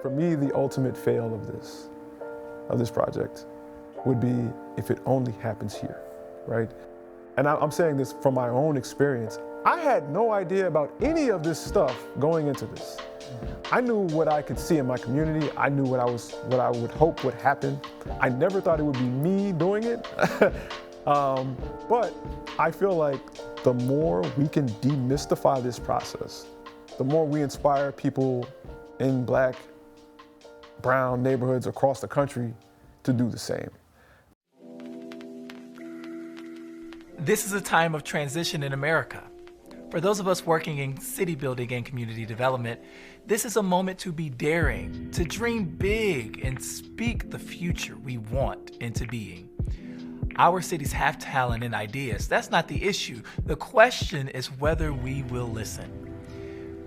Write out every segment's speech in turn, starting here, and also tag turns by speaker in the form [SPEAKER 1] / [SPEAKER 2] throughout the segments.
[SPEAKER 1] For me, the ultimate fail of this project, would be if it only happens here, right? And I'm saying this from my own experience. I had no idea about any of this stuff going into this. I knew what I could see in my community. I knew what I would hope would happen. I never thought it would be me doing it. But I feel like the more we can demystify this process, the more we inspire people in Black, brown neighborhoods across the country to do the same.
[SPEAKER 2] This is a time of transition in America. For those of us working in city building and community development, this is a moment to be daring, to dream big and speak the future we want into being. Our cities have talent and ideas. That's not the issue. The question is whether we will listen.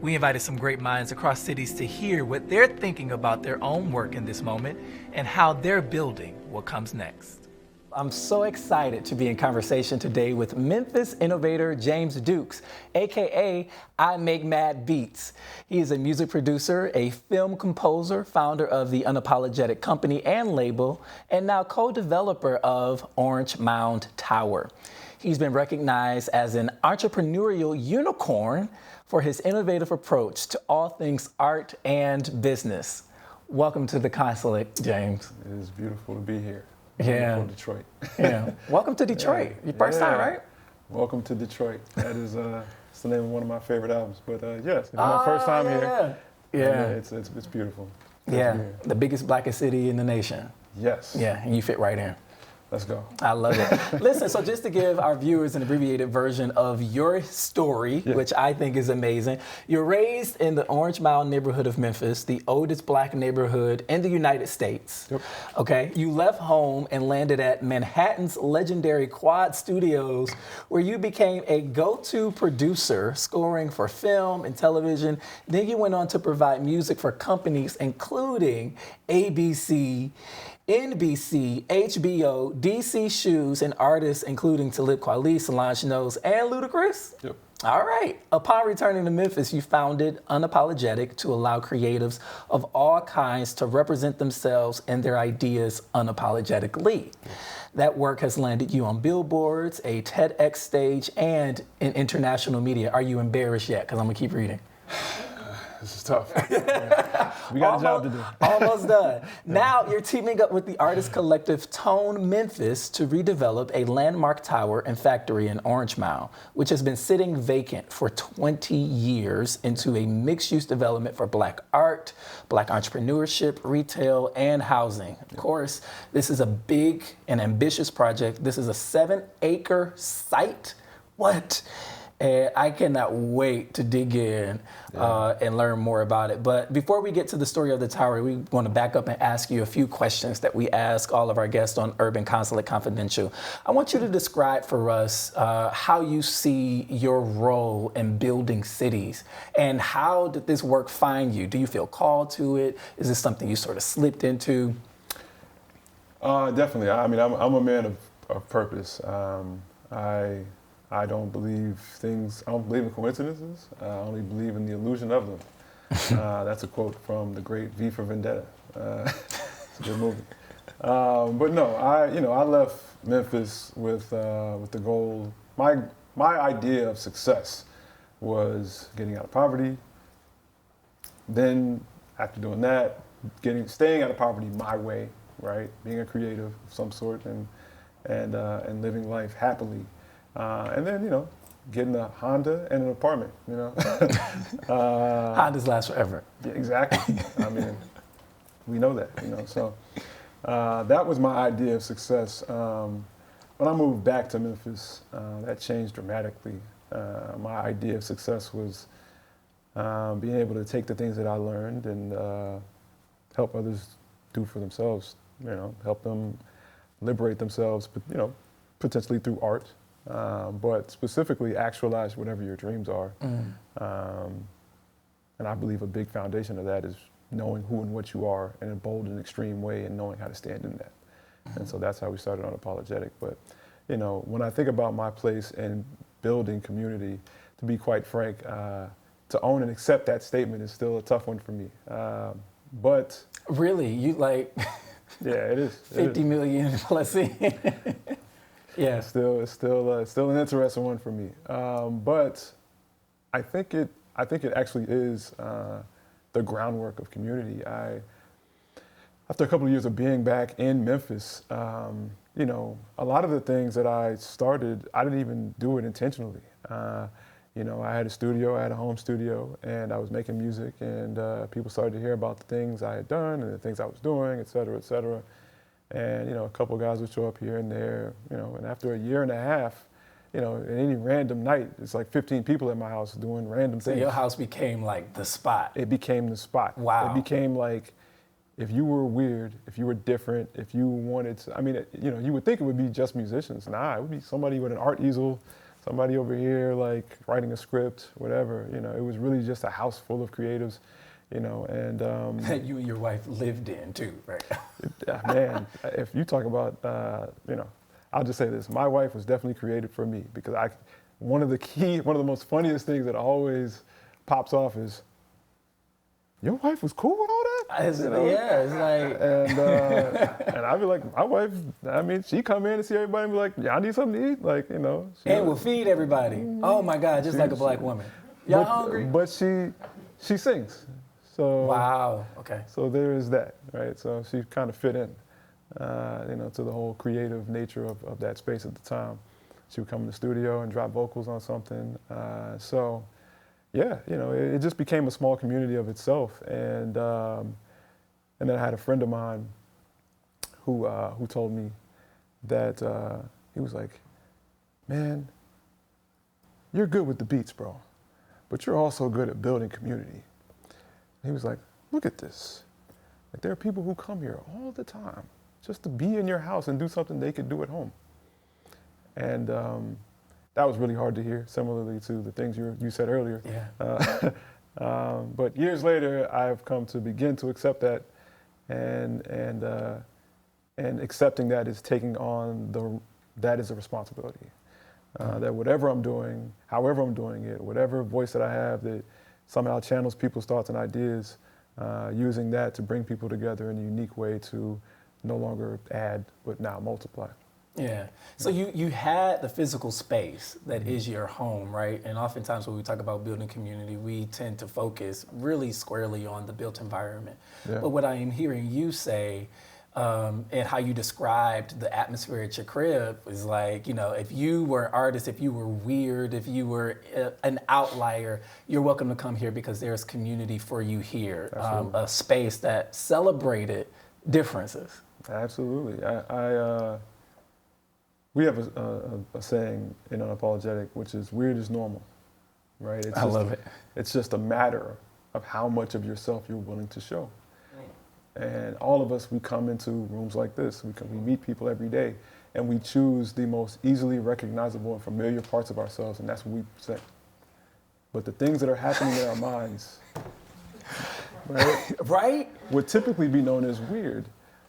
[SPEAKER 2] We invited some great minds across cities to hear what they're thinking about their own work in this moment and how they're building what comes next. I'm so excited to be in conversation today with Memphis innovator James Dukes, AKA I Make Mad Beats. He is a music producer, a film composer, founder of the Unapologetic company and label, and now co-developer of Orange Mound Tower. He's been recognized as an entrepreneurial unicorn for his innovative approach to all things art and business. Welcome to the Consulate, James.
[SPEAKER 1] It is beautiful to be here.
[SPEAKER 2] Yeah.
[SPEAKER 1] From Detroit.
[SPEAKER 2] Yeah. Welcome to Detroit. Your first time, right?
[SPEAKER 1] Welcome to Detroit. That is it's the name of one of my favorite albums. But yes, it's my first time here.
[SPEAKER 2] Yeah.
[SPEAKER 1] It's beautiful.
[SPEAKER 2] Yeah. The biggest, blackest city in the nation.
[SPEAKER 1] Yes.
[SPEAKER 2] Yeah, and you fit right in.
[SPEAKER 1] Let's go.
[SPEAKER 2] I love it. Listen, so just to give our viewers an abbreviated version of your story, which I think is amazing. You're raised in the Orange Mound neighborhood of Memphis, the oldest Black neighborhood in the United States. Yep. Okay. You left home and landed at Manhattan's legendary Quad Studios, where you became a go-to producer, scoring for film and television. Then you went on to provide music for companies including ABC, NBC, HBO, DC Shoes, and artists including Talib Kweli, Solange Knowles, and Ludacris?
[SPEAKER 1] Yep.
[SPEAKER 2] All right. Upon returning to Memphis, you founded Unapologetic to allow creatives of all kinds to represent themselves and their ideas unapologetically. That work has landed you on billboards, a TEDx stage, and in international media. Are you embarrassed yet? Because I'm going to keep reading.
[SPEAKER 1] This is tough. We got a job to do.
[SPEAKER 2] Almost done. Now you're teaming up with the artist collective Tone Memphis to redevelop a landmark tower and factory in Orange Mound, which has been sitting vacant for 20 years, into a mixed-use development for Black art, Black entrepreneurship, retail, and housing. Of course, this is a big and ambitious project. This is a 7-acre site. What? And I cannot wait to dig in and learn more about it. But before we get to the story of the tower, we want to back up and ask you a few questions that we ask all of our guests on Urban Consulate Confidential. I want you to describe for us how you see your role in building cities, and how did this work find you? Do you feel called to it? Is this something you sort of slipped into?
[SPEAKER 1] Definitely. I mean, I'm a man of purpose. I don't believe in coincidences. I only believe in the illusion of them. That's a quote from the great V for Vendetta. It's a good movie. But no, I left Memphis with the goal. My idea of success was getting out of poverty. Then after doing that, staying out of poverty my way, right? Being a creative of some sort and living life happily. And then, getting a Honda and an apartment,
[SPEAKER 2] Hondas last forever.
[SPEAKER 1] Yeah, exactly. I mean, we know that, So that was my idea of success. When I moved back to Memphis, that changed dramatically. My idea of success was being able to take the things that I learned and help others do for themselves, help them liberate themselves, but, potentially through art. But specifically actualize whatever your dreams are. And I believe a big foundation of that is knowing who and what you are in a bold and extreme way and knowing how to stand in that. And so that's how we started Unapologetic. But, when I think about my place in building community, to be quite frank, to own and accept that statement is still a tough one for me. But
[SPEAKER 2] Really, you like
[SPEAKER 1] yeah, it is.
[SPEAKER 2] 50 million plus in. Yeah.
[SPEAKER 1] It's still an interesting one for me. But I think it actually is the groundwork of community. After a couple of years of being back in Memphis, you know, a lot of the things that I started, I didn't even do it intentionally. You know, I had a studio, I had a home studio, and I was making music, and people started to hear about the things I had done and the things I was doing, et cetera, et cetera. And, you know, a couple of guys would show up here and there, you know, and after a year and a half, you know, any random night, it's like 15 people at my house doing random
[SPEAKER 2] So
[SPEAKER 1] things.
[SPEAKER 2] your house became like the spot.
[SPEAKER 1] It became the spot.
[SPEAKER 2] Wow.
[SPEAKER 1] It became like, if you were weird, if you were different, if you wanted to, I mean, you know, you would think it would be just musicians. Nah, it would be somebody with an art easel, somebody over here like writing a script, whatever. You know, it was really just a house full of creatives, you know, and
[SPEAKER 2] That you and your wife lived in too, right?
[SPEAKER 1] man, if you talk about, you know, I'll just say this: my wife was definitely created for me because one of the most funniest things that always pops off is, your wife was cool with all that? You know?
[SPEAKER 2] Yeah, it's like.
[SPEAKER 1] And I'd be like, my wife, I mean, she come in and see everybody and be like, y'all need something to eat? Like, you know.
[SPEAKER 2] And will feed everybody. Oh my God, just like a black woman. Y'all hungry?
[SPEAKER 1] But she sings. So
[SPEAKER 2] Wow, okay.
[SPEAKER 1] So there is that, right? So she kind of fit in, you know, to the whole creative nature of that space at the time. She would come in the studio and drop vocals on something. So yeah, you know, it just became a small community of itself. And then I had a friend of mine who told me that he was like, man, you're good with the beats, bro, but you're also good at building community. And he was like, look at this. Like, there are people who come here all the time just to be in your house and do something they could do at home. And that was really hard to hear, similarly to the things you said earlier.
[SPEAKER 2] Yeah.
[SPEAKER 1] But years later, I've come to begin to accept that, and accepting that is taking on that is a responsibility. That whatever I'm doing, however I'm doing it, whatever voice that I have that somehow channels people's thoughts and ideas, using that to bring people together in a unique way to no longer add, but now multiply.
[SPEAKER 2] Yeah. So you had the physical space that is your home, right? And oftentimes when we talk about building community, we tend to focus really squarely on the built environment.
[SPEAKER 1] Yeah.
[SPEAKER 2] But what I am hearing you say, and how you described the atmosphere at your crib is like, you know, if you were an artist, if you were weird, if you were an outlier, you're welcome to come here because there's community for you here. A space that celebrated differences.
[SPEAKER 1] Absolutely. We have a saying in Unapologetic, which is weird is normal, right?
[SPEAKER 2] I love it.
[SPEAKER 1] It's just a matter of how much of yourself you're willing to show. And all of us, we come into rooms like this. We meet people every day, and we choose the most easily recognizable and familiar parts of ourselves, and that's what we present. But the things that are happening in our minds,
[SPEAKER 2] Right?
[SPEAKER 1] would typically be known as weird,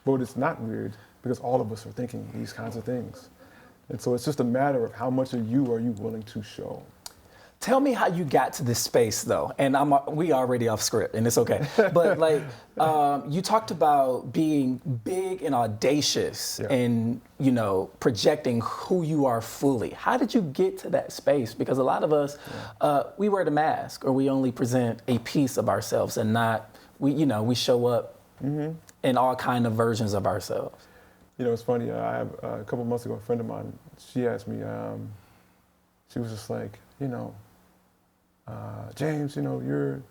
[SPEAKER 1] but it's not weird because all of us are thinking these kinds of things. And so it's just a matter of how much of you are you willing to show.
[SPEAKER 2] Tell me how you got to this space, though. And we already off script, and it's okay. But like, you talked about being big and audacious, and you know, projecting who you are fully. How did you get to that space? Because a lot of us, we wear the mask, or we only present a piece of ourselves, and not we show up in all kind of versions of ourselves.
[SPEAKER 1] You know, it's funny. I have a couple of months ago, a friend of mine. She asked me. She was just like, you know. James, you know,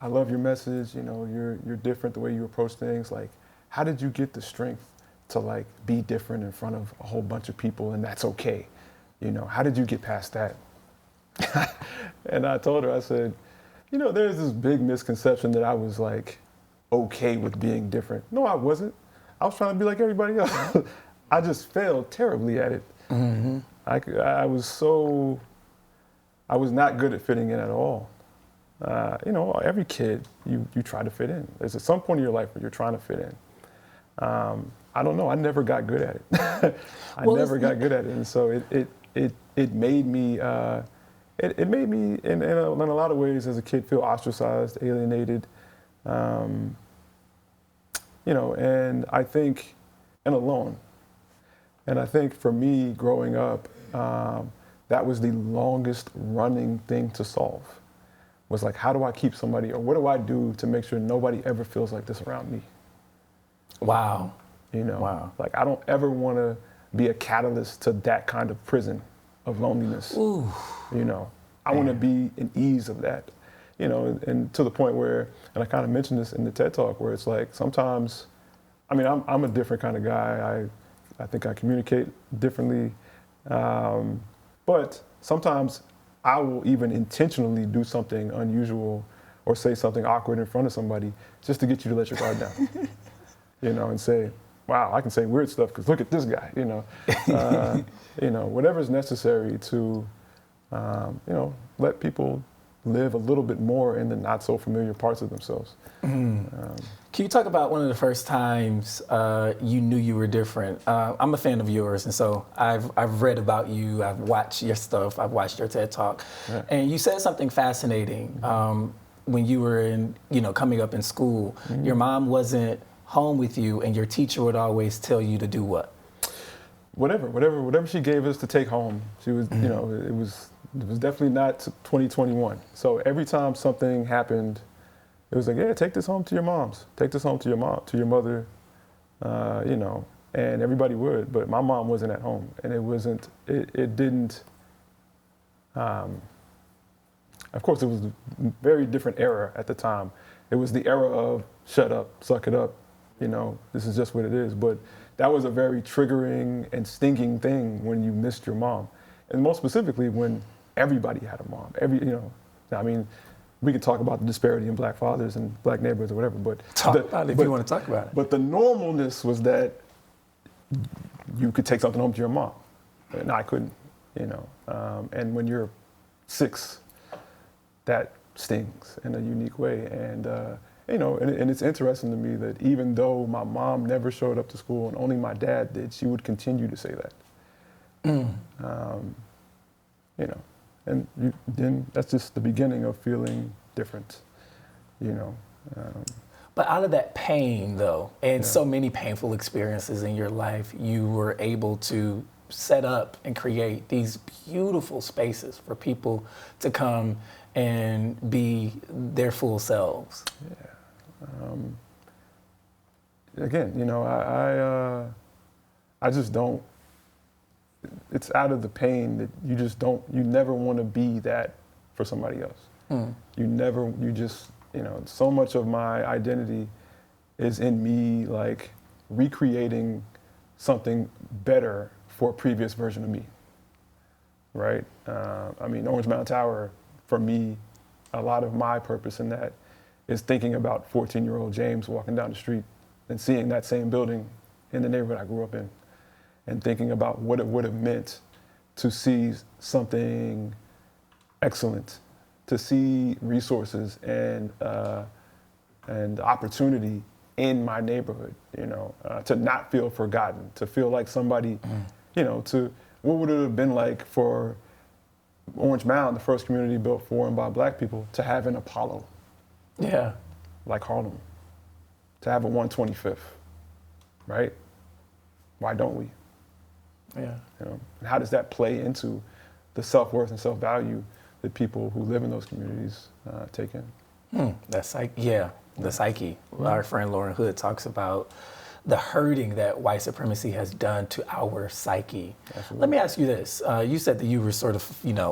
[SPEAKER 1] I love your message, you know, you're different the way you approach things. Like, how did you get the strength to like be different in front of a whole bunch of people and that's okay? You know, how did you get past that? And I told her, I said, you know, there's this big misconception that I was like okay with being different. No, I wasn't. I was trying to be like everybody else. I just failed terribly at it. Mm-hmm. I was not good at fitting in at all. You know, every kid, you try to fit in. There's at some point in your life where you're trying to fit in. I don't know, I never got good at it. I never got good at it. And so it made me, it made me in a lot of ways as a kid feel ostracized, alienated. and I think, and alone. And I think for me growing up, that was the longest running thing to solve. Was like, how do I keep somebody, or what do I do to make sure nobody ever feels like this around me?
[SPEAKER 2] Wow.
[SPEAKER 1] Wow. Like, I don't ever want to be a catalyst to that kind of prison of loneliness.
[SPEAKER 2] Ooh.
[SPEAKER 1] I want to be in ease of that, and to the point where, and I kind of mentioned this in the TED Talk, where it's like sometimes, I'm a different kind of guy. I think I communicate differently, but sometimes I will even intentionally do something unusual or say something awkward in front of somebody just to get you to let your guard down, and say, wow, I can say weird stuff because look at this guy, whatever's necessary to, let people live a little bit more in the not so familiar parts of themselves.
[SPEAKER 2] Can you talk about one of the first times you knew you were different? I'm a fan of yours, and so I've read about you, I've watched your stuff, I've watched your TED Talk, and you said something fascinating when you were coming up in school. Your mom wasn't home with you, and your teacher would always tell you to do what?
[SPEAKER 1] Whatever she gave us to take home. She was, it was definitely not 2021. So every time something happened, it was like, yeah, take this home to your mom's. Take this home to your mom, to your mother, and everybody would. But my mom wasn't at home, and it didn't. Of course, it was a very different era at the time. It was the era of shut up, suck it up, this is just what it is. But that was a very triggering and stinging thing when you missed your mom, and most specifically when everybody had a mom. We could talk about the disparity in black fathers and black neighborhoods or whatever, but
[SPEAKER 2] talk about it if you want to talk about it.
[SPEAKER 1] But the normalness was that you could take something home to your mom, and I couldn't, and when you're 6, that stings in a unique way, and it's interesting to me that even though my mom never showed up to school and only my dad did, she would continue to say that. And then that's just the beginning of feeling different,
[SPEAKER 2] But out of that pain, though, and so many painful experiences in your life, you were able to set up and create these beautiful spaces for people to come and be their full selves.
[SPEAKER 1] Again, I just don't. It's out of the pain that you never want to be that for somebody else. So much of my identity is in me, like, recreating something better for a previous version of me, right? Orange Mound Tower, for me, a lot of my purpose in that is thinking about 14-year-old James walking down the street and seeing that same building in the neighborhood I grew up in, and thinking about what it would have meant to see something excellent, to see resources and opportunity in my neighborhood, to not feel forgotten, to feel like somebody, to what would it have been like for Orange Mound, the first community built for and by black people, to have an Apollo.
[SPEAKER 2] Yeah.
[SPEAKER 1] Like Harlem, to have a 125th, right? Why don't we?
[SPEAKER 2] Yeah.
[SPEAKER 1] And how does that play into the self-worth and self-value that people who live in those communities take in?
[SPEAKER 2] The psyche. Our friend Lauren Hood talks about the hurting that white supremacy has done to our psyche. Absolutely. Let me ask you this. You said that you were sort of,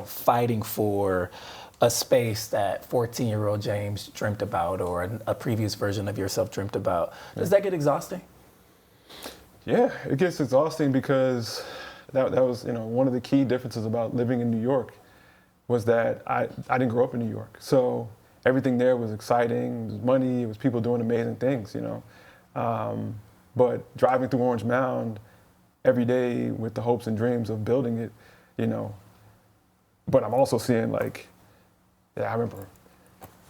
[SPEAKER 2] fighting for a space that 14-year-old James dreamt about, or a previous version of yourself dreamt about. Does that get exhausting?
[SPEAKER 1] Yeah, it gets exhausting because that was, one of the key differences about living in New York was that I didn't grow up in New York. So everything there was exciting, it was money, it was people doing amazing things, But driving through Orange Mound every day with the hopes and dreams of building it, but I'm also seeing I remember,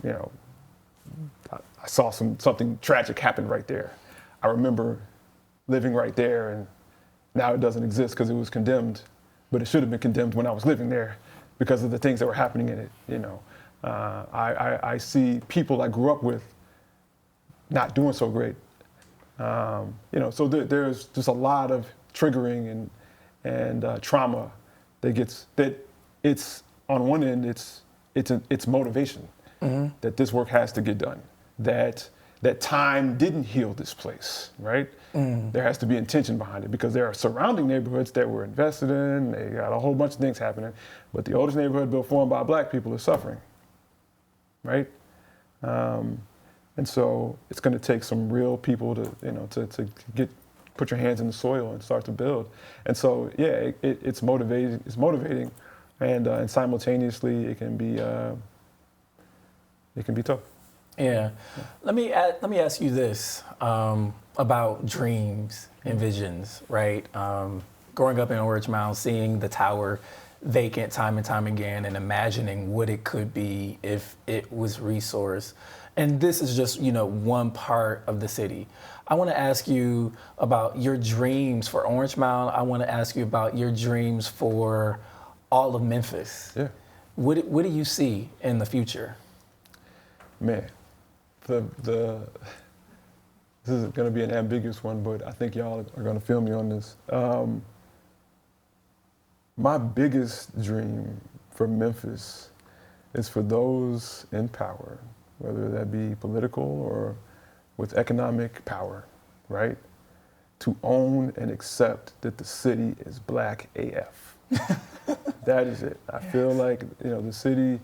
[SPEAKER 1] I saw something tragic happen right there. I remember living right there, and now it doesn't exist because it was condemned, but it should have been condemned when I was living there because of the things that were happening in it, I see people I grew up with not doing so great. So there's just a lot of triggering and trauma that it's on one end it's motivation that this work has to get done, that time didn't heal this place, right? There has to be intention behind it because there are surrounding neighborhoods that we're invested in. They got a whole bunch of things happening, but the oldest neighborhood built for and by Black people is suffering, right? And so it's going to take some real people to put your hands in the soil and start to build. And so it's motivating, and simultaneously it can be tough.
[SPEAKER 2] Yeah. Let me ask you this about dreams and visions, right? Growing up in Orange Mound, seeing the tower vacant time and time again and imagining what it could be if it was resourced. And this is just, one part of the city. I want to ask you about your dreams for Orange Mound. I want to ask you about your dreams for all of Memphis.
[SPEAKER 1] Yeah.
[SPEAKER 2] What do you see in the future?
[SPEAKER 1] Man, this is going to be an ambiguous one, but I think y'all are going to feel me on this. My biggest dream for Memphis is for those in power, whether that be political or with economic power, right, to own and accept that the city is Black AF. That is it. I feel like, the city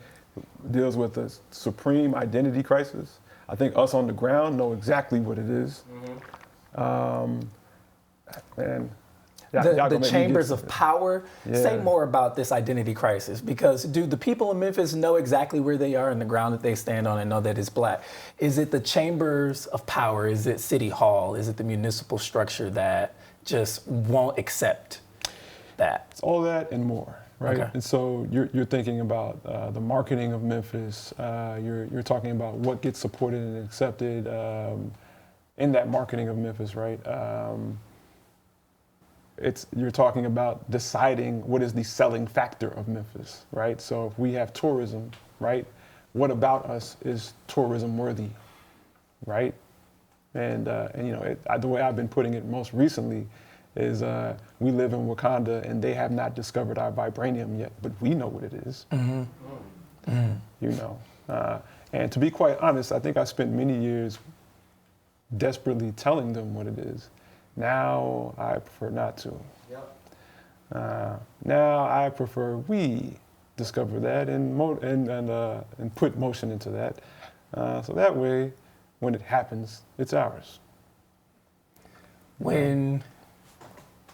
[SPEAKER 1] deals with a supreme identity crisis. I think us on the ground know exactly what it is.
[SPEAKER 2] The chambers of power. Yeah. Say more about this identity crisis, because do the people in Memphis know exactly where they are in the ground that they stand on and know that it's Black? Is it the chambers of power? Is it City Hall? Is it the municipal structure that just won't accept that?
[SPEAKER 1] It's all that and more, right? Okay. And so you're thinking about the marketing of Memphis. You're talking about what gets supported and accepted in that marketing of Memphis, right? You're talking about deciding what is the selling factor of Memphis, right? So if we have tourism, right, what about us is tourism worthy, right? And the way I've been putting it most recently is we live in Wakanda and they have not discovered our vibranium yet, but we know what it is. And to be quite honest, I think I spent many years desperately telling them what it is. Now I prefer not to. Yep. Now I prefer we discover that and put motion into that, so that way, when it happens, it's ours.
[SPEAKER 2] When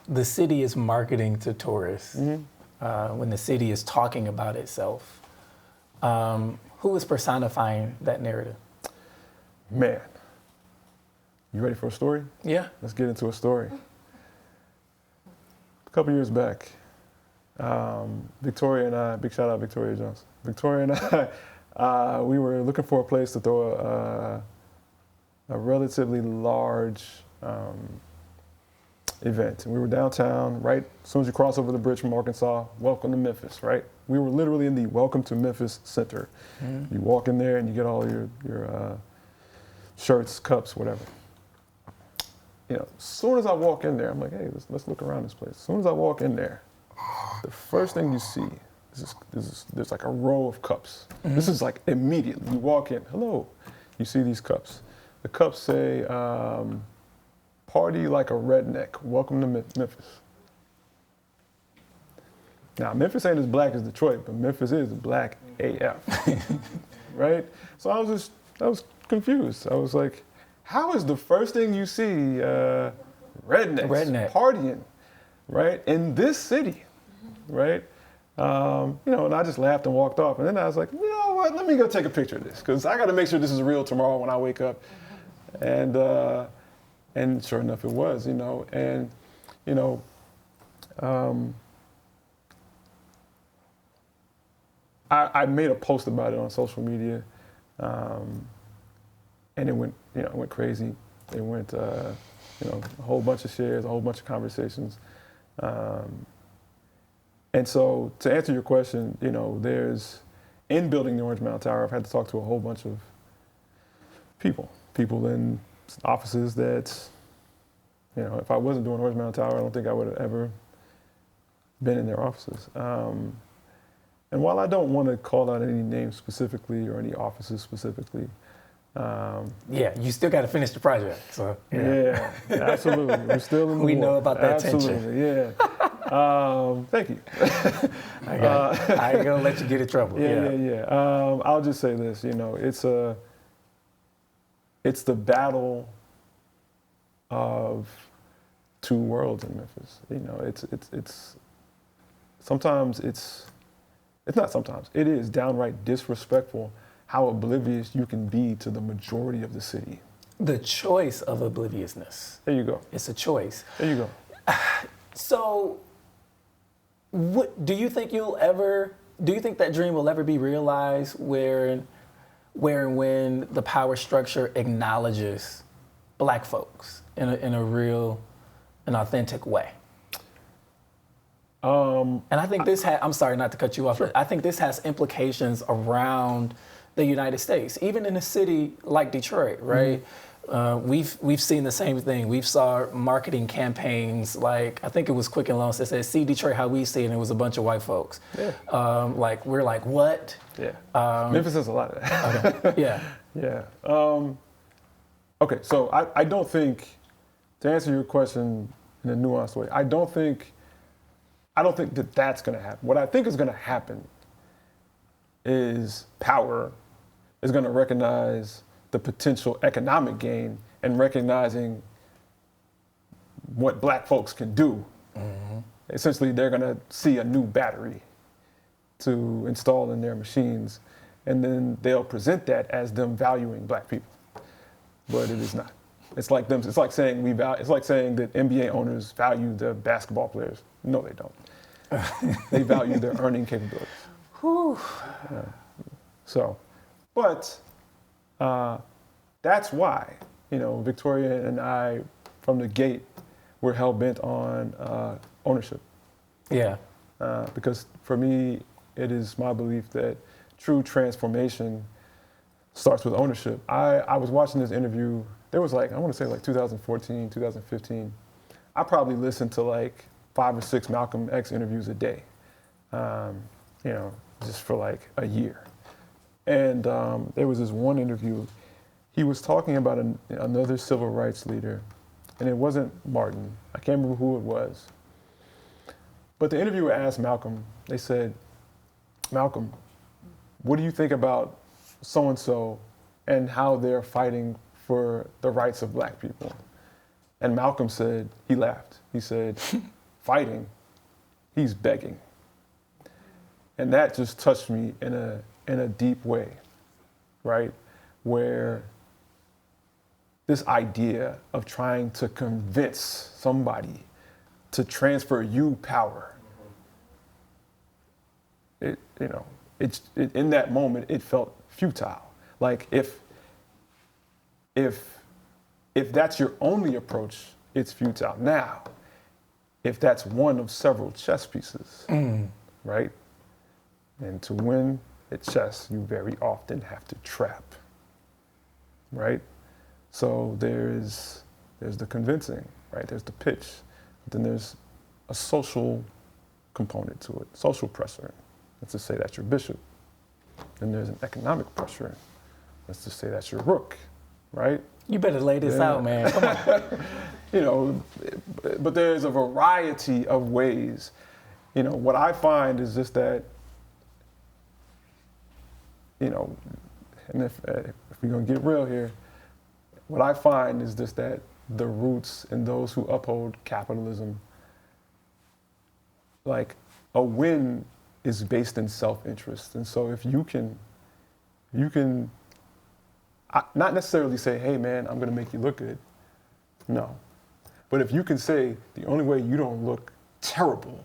[SPEAKER 2] the city is marketing to tourists, when the city is talking about itself, who is personifying that narrative?
[SPEAKER 1] Man. You ready for a story?
[SPEAKER 2] Yeah.
[SPEAKER 1] Let's get into a story. A couple years back, Victoria and I, big shout out Victoria Jones. Victoria and I, we were looking for a place to throw a relatively large event. And we were downtown, right? As soon as you cross over the bridge from Arkansas, welcome to Memphis, right? We were literally in the Welcome to Memphis Center. You walk in there and you get all your shirts, cups, whatever. As soon as I walk in there, I'm like, hey, let's look around this place. As soon as I walk in there, the first thing you see is there's like a row of cups. This is like immediately. You walk in, hello, you see these cups. The cups say, party like a redneck, welcome to Memphis. Now, Memphis ain't as Black as Detroit, but Memphis is Black AF, right? So I was confused. I was like, how is the first thing you see rednecks partying, right, in this city, right? And I just laughed and walked off. And then I was like, you know what, let me go take a picture of this, because I got to make sure this is real tomorrow when I wake up. And sure enough, it was, I made a post about it on social media, and it went crazy. It went, a whole bunch of shares, a whole bunch of conversations. And so to answer your question, there's, in building the Orange Mound Tower, I've had to talk to a whole bunch of people in offices that You know, if I wasn't doing Orange Mountain Tower, I don't think I would have ever been in their offices. And while I don't want to call out any names specifically or any offices specifically,
[SPEAKER 3] Yeah, you still got to finish the project. So
[SPEAKER 1] yeah, absolutely. We're still in the
[SPEAKER 3] We
[SPEAKER 1] war.
[SPEAKER 3] know about that
[SPEAKER 1] absolutely, yeah. Thank you.
[SPEAKER 3] I ain't gonna let you get in trouble.
[SPEAKER 1] Yeah. I'll just say this, you know, it's the battle of two worlds in Memphis. You know, it is downright disrespectful how oblivious you can be to the majority of the city.
[SPEAKER 3] The choice of obliviousness.
[SPEAKER 1] There you go.
[SPEAKER 3] It's a choice.
[SPEAKER 1] There you go.
[SPEAKER 3] So, what do you think that dream will ever be realized where and when the power structure acknowledges Black folks in a real, an authentic way? And I think I'm sorry not to cut you off,
[SPEAKER 1] Sure.
[SPEAKER 3] but I think this has implications around the United States, even in a city like Detroit, right? We've seen the same thing. We've saw marketing campaigns like, I think it was Quicken Loans that said, "See Detroit how we see it," and it was a bunch of white folks.
[SPEAKER 1] Yeah.
[SPEAKER 3] We're like, what?
[SPEAKER 1] Yeah. Memphis has a lot of that.
[SPEAKER 3] Okay. Yeah.
[SPEAKER 1] Yeah. Okay, so I don't think, to answer your question in a nuanced way, I don't think that that's going to happen. What I think is going to happen is power is going to recognize the potential economic gain and recognizing what Black folks can do. Mm-hmm. Essentially, they're going to see a new battery to install in their machines, and then they'll present that as them valuing Black people. But it is not. It's like saying that NBA owners value the basketball players. No, they don't. They value their earning capabilities.
[SPEAKER 3] Whew.
[SPEAKER 1] That's why, you know, Victoria and I, from the gate, were hell bent on ownership.
[SPEAKER 3] Yeah.
[SPEAKER 1] Because for me, it is my belief that true transformation starts with ownership. I was watching this interview. There was I want to say 2014, 2015. I probably listened to 5 or 6 Malcolm X interviews a day, you know, just for a year. And there was this one interview. He was talking about another civil rights leader, and it wasn't Martin. I can't remember who it was. But the interviewer asked Malcolm, they said, "Malcolm, what do you think about so-and-so and how they're fighting for the rights of Black people?" And Malcolm said, he laughed. He said, "Fighting? He's begging." And that just touched me in a deep way, right? Where this idea of trying to convince somebody to transfer you power, in that moment, it felt futile. If that's your only approach, it's futile. Now, if that's one of several chess pieces, right? And to win at chess, you very often have to trap, right? So there's the convincing, right? There's the pitch. But then there's a social component to it, social pressure. Let's just say that's your bishop. Then there's an economic pressure. Let's just say that's your rook, right?
[SPEAKER 3] You better lay this out, man. Come on.
[SPEAKER 1] You know, but there's a variety of ways. You know, what I find is just that, you know, and if we're gonna get real here, what I find is just that the roots in those who uphold capitalism, a win is based in self-interest. And so if you can not necessarily say, "Hey man, I'm gonna make you look good." No. But if you can say, the only way you don't look terrible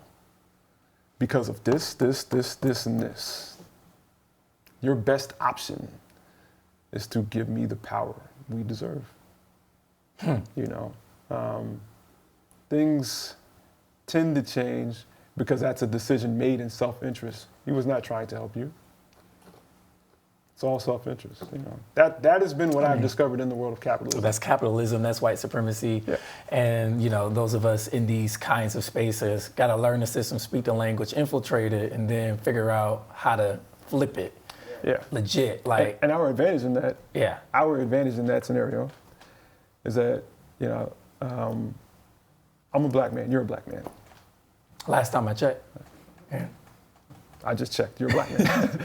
[SPEAKER 1] because of this, and this, your best option is to give me the power we deserve. You know, things tend to change because that's a decision made in self-interest. He was not trying to help you. It's all self-interest. That has been what I've discovered in the world of capitalism.
[SPEAKER 3] That's capitalism, that's white supremacy.
[SPEAKER 1] Yeah.
[SPEAKER 3] And those of us in these kinds of spaces got to learn the system, speak the language, infiltrate it, and then figure out how to flip it.
[SPEAKER 1] Yeah.
[SPEAKER 3] Legit.
[SPEAKER 1] And our advantage in that,
[SPEAKER 3] yeah.
[SPEAKER 1] Our advantage in that scenario is that, I'm a black man, you're a black man.
[SPEAKER 3] Last time I checked. Yeah.
[SPEAKER 1] I just checked, you're a black man.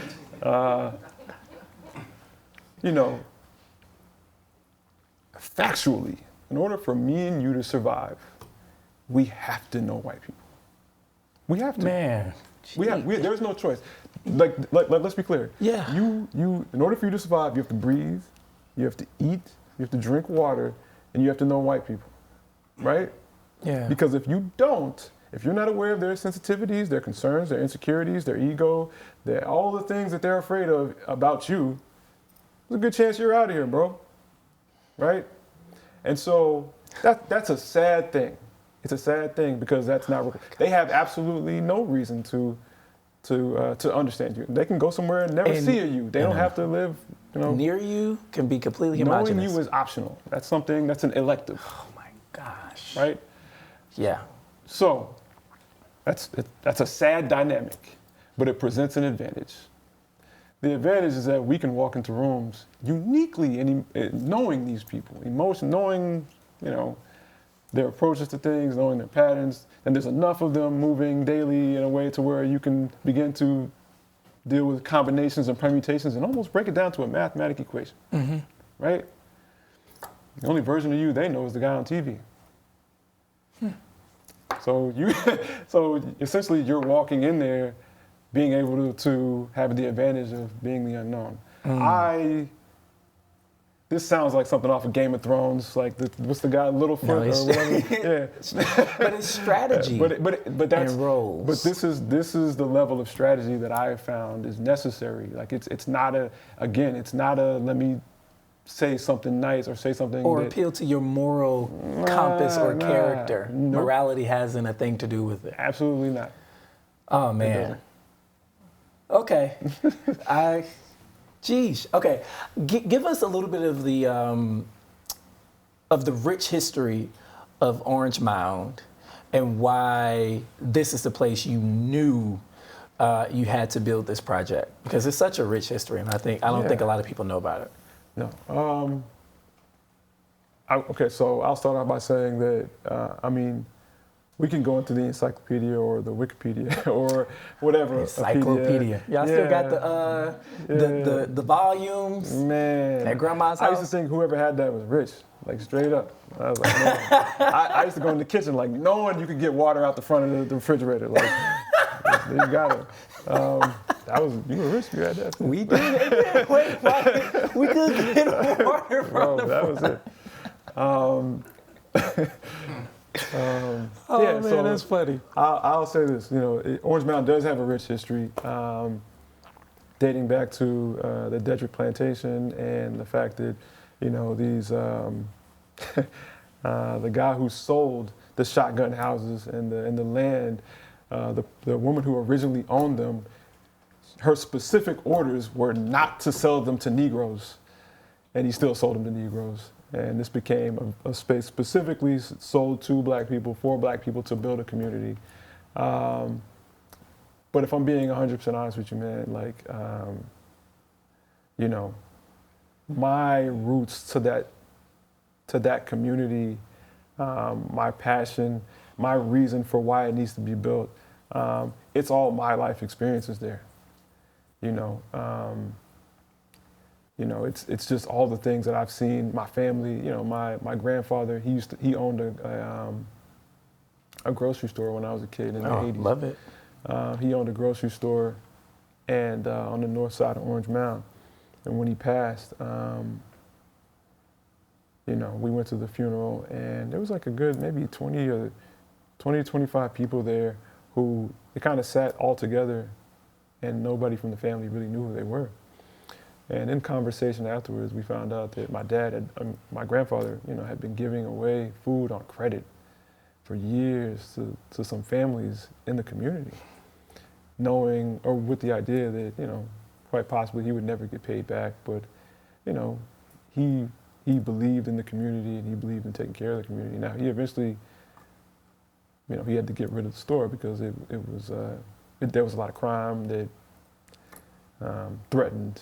[SPEAKER 1] Factually, in order for me and you to survive, we have to know white people. We have to.
[SPEAKER 3] Man.
[SPEAKER 1] There's no choice. Like, let's be clear.
[SPEAKER 3] Yeah.
[SPEAKER 1] You, in order for you to survive, you have to breathe, you have to eat, you have to drink water, and you have to know white people, right?
[SPEAKER 3] Yeah.
[SPEAKER 1] Because if you don't, if you're not aware of their sensitivities, their concerns, their insecurities, their ego, all the things that they're afraid of about you, there's a good chance you're out of here, bro. Right? And so that's a sad thing. It's a sad thing because that's not. They have absolutely no reason to understand you. They can go somewhere and never see you. They don't have to live.
[SPEAKER 3] Near you can be completely homogenous.
[SPEAKER 1] Knowing you is optional. That's something. That's an elective.
[SPEAKER 3] Oh my gosh.
[SPEAKER 1] Right?
[SPEAKER 3] Yeah.
[SPEAKER 1] So that's a sad dynamic, but it presents an advantage. The advantage is that we can walk into rooms uniquely and knowing these people, knowing, their approaches to things, knowing their patterns, and there's enough of them moving daily in a way to where you can begin to deal with combinations and permutations and almost break it down to a mathematical equation, right? The only version of you they know is the guy on TV. So so essentially you're walking in there being able to have the advantage of being the unknown. This sounds like something off of Game of Thrones, like what's the guy, Littlefoot or whatever? Yeah.
[SPEAKER 3] But it's strategy.
[SPEAKER 1] But that's
[SPEAKER 3] and roles.
[SPEAKER 1] But this is the level of strategy that I have found is necessary. Like it's not a let me say something nice or say something
[SPEAKER 3] or appeal to your moral compass or character. Nope. Morality hasn't a thing to do with it.
[SPEAKER 1] Absolutely not.
[SPEAKER 3] Oh man. Okay. Okay. Give us a little bit of the rich history of Orange Mound and why this is the place you knew you had to build this project, because it's such a rich history, and I don't think a lot of people know about it.
[SPEAKER 1] No. Okay, so I'll start off by saying that, we can go into the encyclopedia or the Wikipedia or whatever.
[SPEAKER 3] Encyclopedia. Y'all still got the volumes?
[SPEAKER 1] Man.
[SPEAKER 3] At grandma's house?
[SPEAKER 1] I used to think whoever had that was rich, like straight up. I was like, man. I used to go in the kitchen like knowing you could get water out the front of the refrigerator. Like, you got it. You were rich, you had that.
[SPEAKER 3] We did. Wait, we could get water from the front.
[SPEAKER 1] That was it.
[SPEAKER 3] Man, that's funny.
[SPEAKER 1] I'll say this, Orange Mound does have a rich history, dating back to the Dedrick Plantation and the fact that, these, the guy who sold the shotgun houses and the land, the woman who originally owned them, her specific orders were not to sell them to Negroes, and he still sold them to Negroes. And this became a space specifically sold to black people, for black people to build a community. But if I'm being 100% honest with you, man, my roots to that community, my passion, my reason for why it needs to be built, it's all my life experiences there. It's just all the things that I've seen. My family, my grandfather, he owned a grocery store when I was a kid in the 80s.
[SPEAKER 3] Love it.
[SPEAKER 1] He owned a grocery store and on the north side of Orange Mound. And when he passed, we went to the funeral, and there was like a good maybe 20 to 25 people there who they kind of sat all together, and nobody from the family really knew who they were. And in conversation afterwards, we found out that my grandfather, had been giving away food on credit for years to some families in the community, knowing or with the idea that, quite possibly he would never get paid back, but, you know, he believed in the community and he believed in taking care of the community. Now, he eventually, you know, he had to get rid of the store because there was a lot of crime that threatened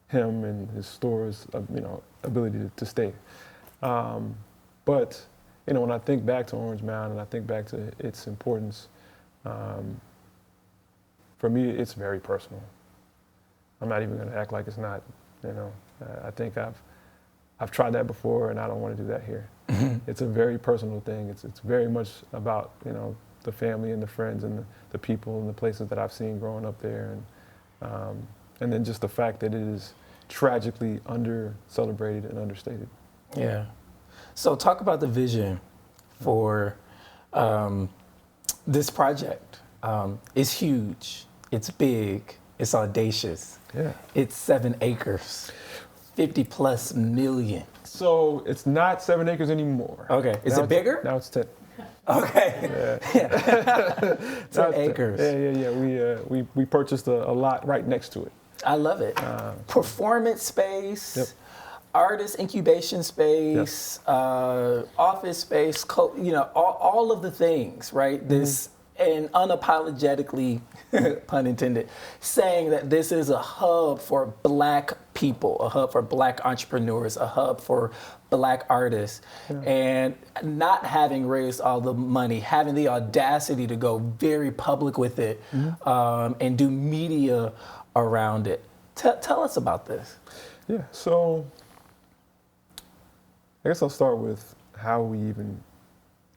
[SPEAKER 1] him and his store's, you know, ability to stay. But, you know, when I think back to Orange Mound and I think back to its importance, for me, it's very personal. I'm not even going to act like it's not, you know. I think I've tried that before, and I don't want to do that here. It's a very personal thing. It's very much about, you know, the family and the friends and the people and the places that I've seen growing up there, and then just the fact that it is tragically under-celebrated and understated.
[SPEAKER 3] Yeah. So talk about the vision for this project. It's huge. It's big. It's audacious.
[SPEAKER 1] Yeah.
[SPEAKER 3] It's 7 acres, 50+ million.
[SPEAKER 1] So it's not 7 acres anymore.
[SPEAKER 3] Okay. Is
[SPEAKER 1] Now
[SPEAKER 3] it bigger?
[SPEAKER 1] Now it's 10.
[SPEAKER 3] Okay.
[SPEAKER 1] Yeah.
[SPEAKER 3] 10 acres.
[SPEAKER 1] Yeah. We purchased a lot right next to it.
[SPEAKER 3] I love it. Performance space,
[SPEAKER 1] Yep.
[SPEAKER 3] artist incubation space, office space, you know, all of the things, right? This, and unapologetically, pun intended, saying that this is a hub for Black people, a hub for Black entrepreneurs, a hub for Black artists, and not having raised all the money, having the audacity to go very public with it, and do media around it. Tell us about this.
[SPEAKER 1] Yeah, so I guess I'll start with how we even,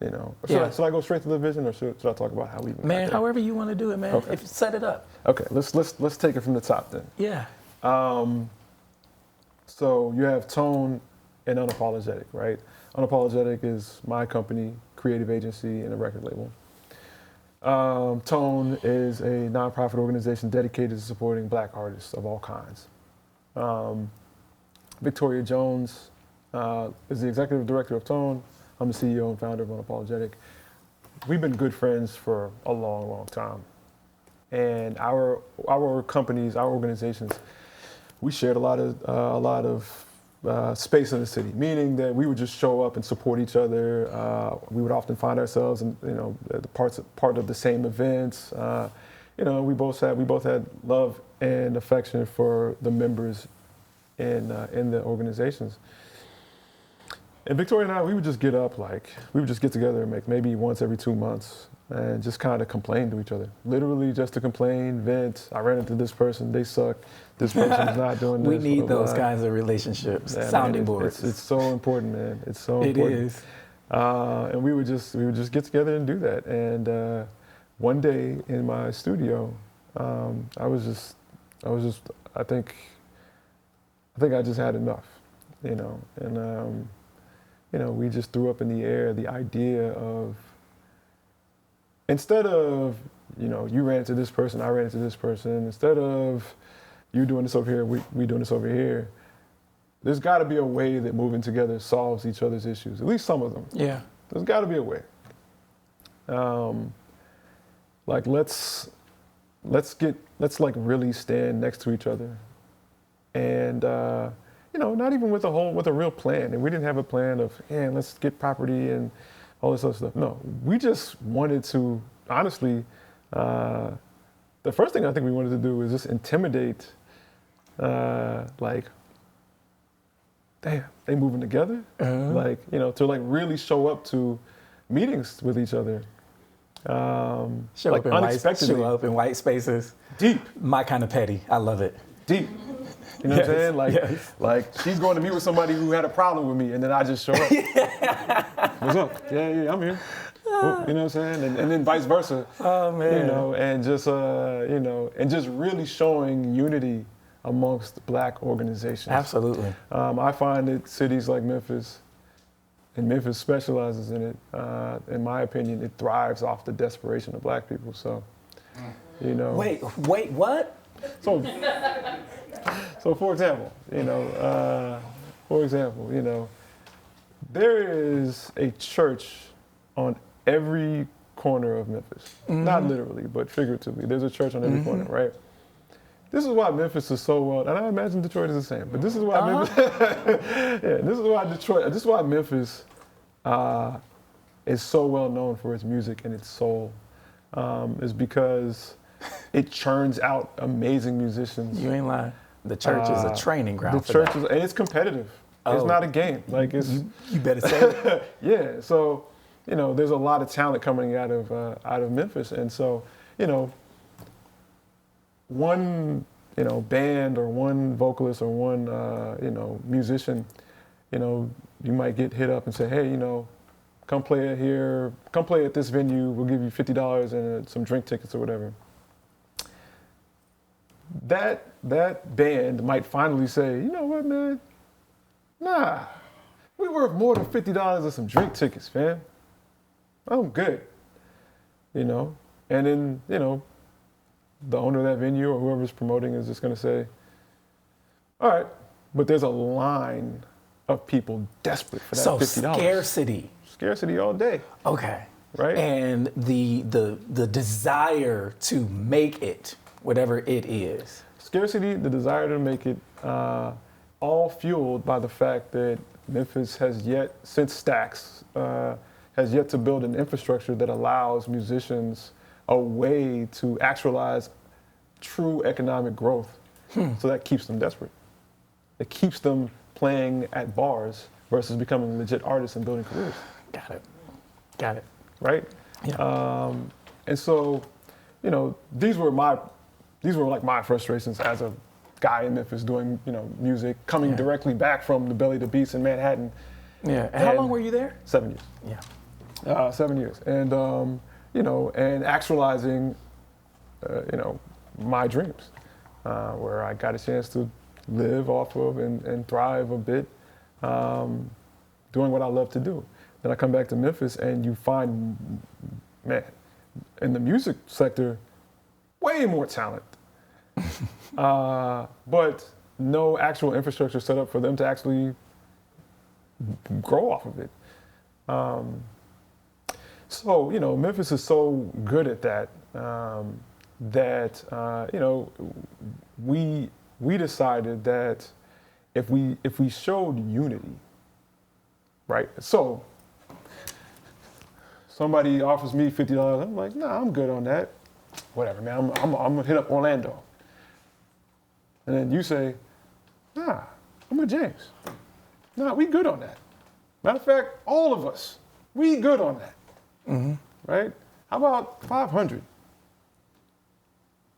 [SPEAKER 1] you know, should I go straight to the vision, or should I talk about how we even got there?
[SPEAKER 3] However you want to do it, man.
[SPEAKER 1] Okay.
[SPEAKER 3] If you set it up.
[SPEAKER 1] Okay, let's take it from the top then.
[SPEAKER 3] Yeah.
[SPEAKER 1] So you have Tone and Unapologetic, right? Unapologetic is my company, creative agency, and a record label. Tone is a nonprofit organization dedicated to supporting Black artists of all kinds. Victoria Jones is the executive director of Tone. I'm the CEO and founder of Unapologetic. We've been good friends for a long, long time. And our companies, our organizations, we shared a lot of space in the city, meaning that we would just show up and support each other. We would often find ourselves in, you know, part of the same events. You know, we both had love and affection for the members in the organizations. And Victoria and I, we would just get together and make maybe once every 2 months and just kind of complain to each other. Literally just to complain, vent. I ran into this person, they suck. This person's not doing this.
[SPEAKER 3] We need those kinds of relationships, sounding boards.
[SPEAKER 1] It's so important, man. It's so important. It is. And we would just get together and do that. And one day in my studio, I think I just had enough, you know. And you know, we just threw up in the air the idea of, instead of, you know, you ran into this person, I ran into this person, instead of you doing this over here, we doing this over here, there's got to be a way that moving together solves each other's issues, at least some of them. Yeah. There's got to be a way. Like let's like really stand next to each other, and you know, not even with a real plan. And we didn't have a plan of, man, let's get property and all this other stuff. No, we just wanted to, honestly, the first thing I think we wanted to do was just intimidate, like, damn, they moving together? Like, you know, to like really show up to meetings with each other.
[SPEAKER 3] Show up in white spaces.
[SPEAKER 1] Deep.
[SPEAKER 3] My kind of petty. I love it.
[SPEAKER 1] Deep. You know what I'm saying? Like she's going to meet with somebody who had a problem with me, and then I just show up. What's up? Yeah, I'm here. You know what I'm saying? And then vice versa. Oh man. You know, and just you know, and just really showing unity amongst Black organizations.
[SPEAKER 3] Absolutely.
[SPEAKER 1] I find that cities like Memphis, and Memphis specializes in it. In my opinion, it thrives off the desperation of Black people. So, you know.
[SPEAKER 3] Wait, what?
[SPEAKER 1] So for example, you know, there is a church on every corner of Memphis. Not literally, but figuratively. There's a church on every corner, right? this is why Memphis is so well, and I imagine Detroit is the same, but this is why Memphis, yeah, this is why Memphis is so well known for its music and its soul, is because it churns out amazing musicians.
[SPEAKER 3] You ain't lying. The church is a training ground.
[SPEAKER 1] The church is, and it's competitive. It's not a game. Like it's.
[SPEAKER 3] You better say it.
[SPEAKER 1] Yeah. So, there's a lot of talent coming out of Memphis, and so, one, band or one vocalist or one, musician, you might get hit up and say, hey, come play it here, come play at this venue, we'll give you $50 and some drink tickets or whatever. That band might finally say, you know what, man? Nah, we worth more than $50 and some drink tickets, fam. I'm good, And then, the owner of that venue or whoever's promoting is just gonna say, all right, but there's a line of people desperate for that $50.
[SPEAKER 3] So scarcity.
[SPEAKER 1] Scarcity all day.
[SPEAKER 3] Okay.
[SPEAKER 1] Right?
[SPEAKER 3] And the desire to make it, whatever it is.
[SPEAKER 1] Scarcity, the desire to make it, all fueled by the fact that Memphis has yet, since Stax, has yet to build an infrastructure that allows musicians a way to actualize true economic growth. So that keeps them desperate. It keeps them playing at bars versus becoming legit artists and building careers.
[SPEAKER 3] Got it.
[SPEAKER 1] Right?
[SPEAKER 3] Yeah.
[SPEAKER 1] And so, these were like my frustrations as a guy in Memphis doing, music, coming directly back from the Belly to Beats in Manhattan.
[SPEAKER 3] Yeah. And how long were you there?
[SPEAKER 1] 7 years.
[SPEAKER 3] Yeah.
[SPEAKER 1] 7 years. And, and actualizing, my dreams, where I got a chance to live off of and thrive a bit, doing what I love to do. Then I come back to Memphis and you find, man, in the music sector, way more talent, but no actual infrastructure set up for them to actually grow off of it. So, Memphis is so good at that, we decided that if we showed unity, right? So somebody offers me $50, I'm like, nah, I'm good on that. Whatever, man, I'm gonna hit up Orlando. And then you say, nah, I'm with James. Nah, we good on that. Matter of fact, all of us, we good on that. Mm-hmm. Right? How about 500?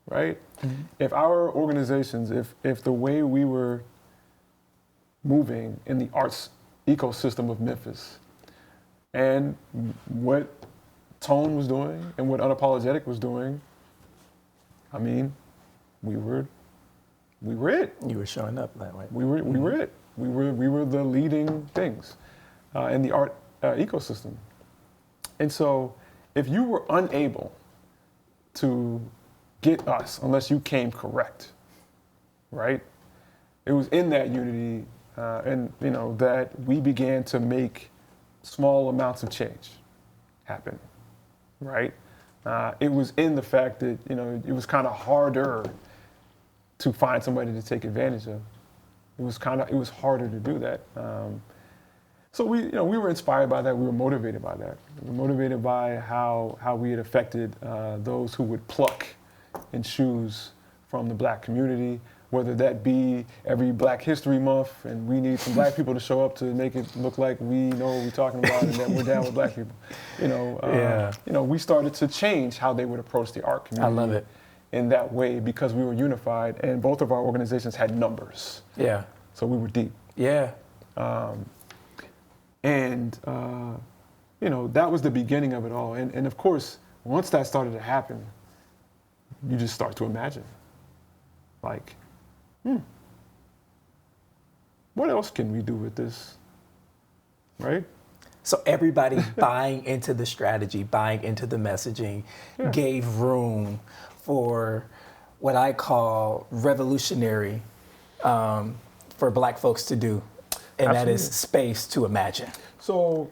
[SPEAKER 1] Right? Mm-hmm. If our organizations, if the way we were moving in the arts ecosystem of Memphis and what Tone was doing and what Unapologetic was doing, I mean, we were it.
[SPEAKER 3] You were showing up that way.
[SPEAKER 1] We were it. We were the leading things in the art ecosystem. And so if you were unable to get us unless you came correct, right? It was in that unity that we began to make small amounts of change happen, right? It was in the fact that, it was kind of harder to find somebody to take advantage of. It was harder to do that. So we were inspired by that. We were motivated by that. We were motivated by how we had affected those who would pluck and choose from the Black community, whether that be every Black History Month and we need some Black people to show up to make it look like we know what we're talking about and that we're down with Black people. We started to change how they would approach the art community.
[SPEAKER 3] I love it.
[SPEAKER 1] In that way because we were unified and both of our organizations had numbers.
[SPEAKER 3] Yeah.
[SPEAKER 1] So we were deep.
[SPEAKER 3] Yeah.
[SPEAKER 1] That was the beginning of it all. And of course, once that started to happen, you just start to imagine, like, what else can we do with this, right?
[SPEAKER 3] So everybody buying into the strategy, buying into the messaging, gave room for what I call revolutionary for Black folks to do, and
[SPEAKER 1] Absolutely.
[SPEAKER 3] that is space to imagine.
[SPEAKER 1] So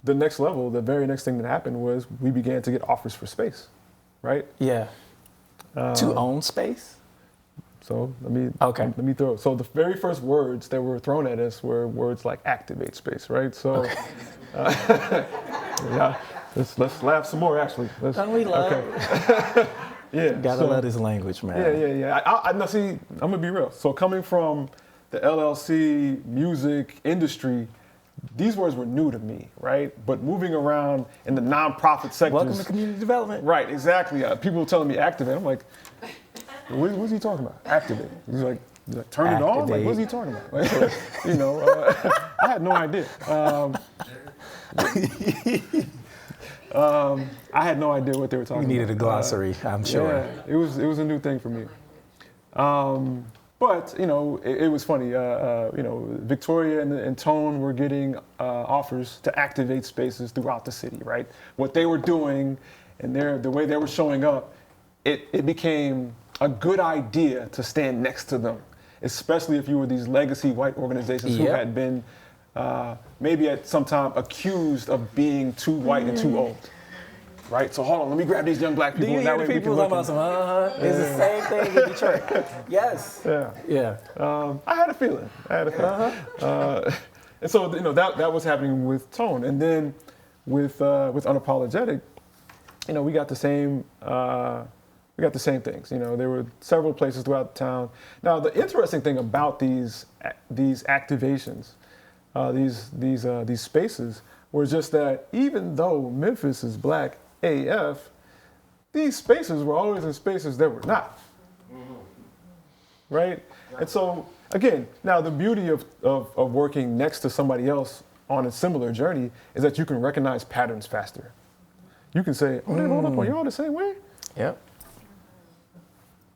[SPEAKER 1] the next level, the very next thing that happened was we began to get offers for space, right?
[SPEAKER 3] Yeah. To own space?
[SPEAKER 1] So let me throw. So the very first words that were thrown at us were words like activate space, right? So, yeah, let's laugh some more. Actually,
[SPEAKER 3] Don't we love?
[SPEAKER 1] Okay. Yeah,
[SPEAKER 3] Gotta love this language, man.
[SPEAKER 1] Yeah. I now see. I'm gonna be real. So coming from the LLC music industry, these words were new to me, right? But moving around in the nonprofit sectors.
[SPEAKER 3] Welcome to community development.
[SPEAKER 1] Right, exactly. People were telling me activate. I'm like, what's he talking about? Activate. He's like turn it on? Like, what's he talking about? Like, you know, I had no idea. I had no idea what they were talking about.
[SPEAKER 3] You needed a glossary, I'm sure.
[SPEAKER 1] Yeah, it was a new thing for me. But, you know, it was funny. You know, Victoria and Tone were getting offers to activate spaces throughout the city, right? What they were doing and the way they were showing up, it became a good idea to stand next to them, especially if you were these legacy white organizations who had been maybe at some time accused of being too white and too old. Right, so hold on, let me grab these young black people.
[SPEAKER 3] Do you hear the people talking about some, it's the same thing in Detroit. Yes.
[SPEAKER 1] Yeah. I had a feeling. And so, you know, that was happening with Tone. And then with Unapologetic, you know, we got the same things. You know, there were several places throughout the town. Now, the interesting thing about these activations, these spaces, was just that even though Memphis is black AF, these spaces were always in spaces that were not. Right? And so, again, now the beauty of working next to somebody else on a similar journey is that you can recognize patterns faster. You can say, oh, hold up, are y'all the same way?
[SPEAKER 3] Yep.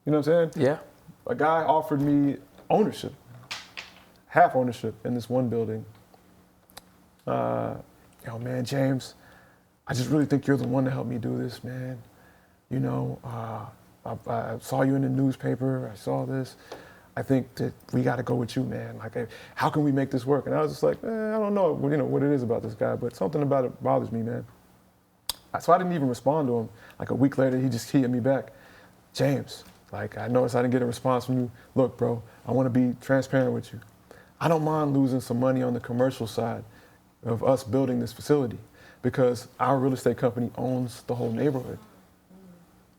[SPEAKER 1] You know what I'm saying?
[SPEAKER 3] Yeah.
[SPEAKER 1] A guy offered me ownership, half ownership in this one building. Yo, man, James, I just really think you're the one to help me do this, man. You know, I saw you in the newspaper. I saw this. I think that we got to go with you, man. Like, how can we make this work? And I was just like, I don't know, you know, what it is about this guy, but something about it bothers me, man. So I didn't even respond to him. Like a week later, he just hit me back. James, like, I noticed I didn't get a response from you. Look, bro, I want to be transparent with you. I don't mind losing some money on the commercial side of us building this facility, because our real estate company owns the whole neighborhood,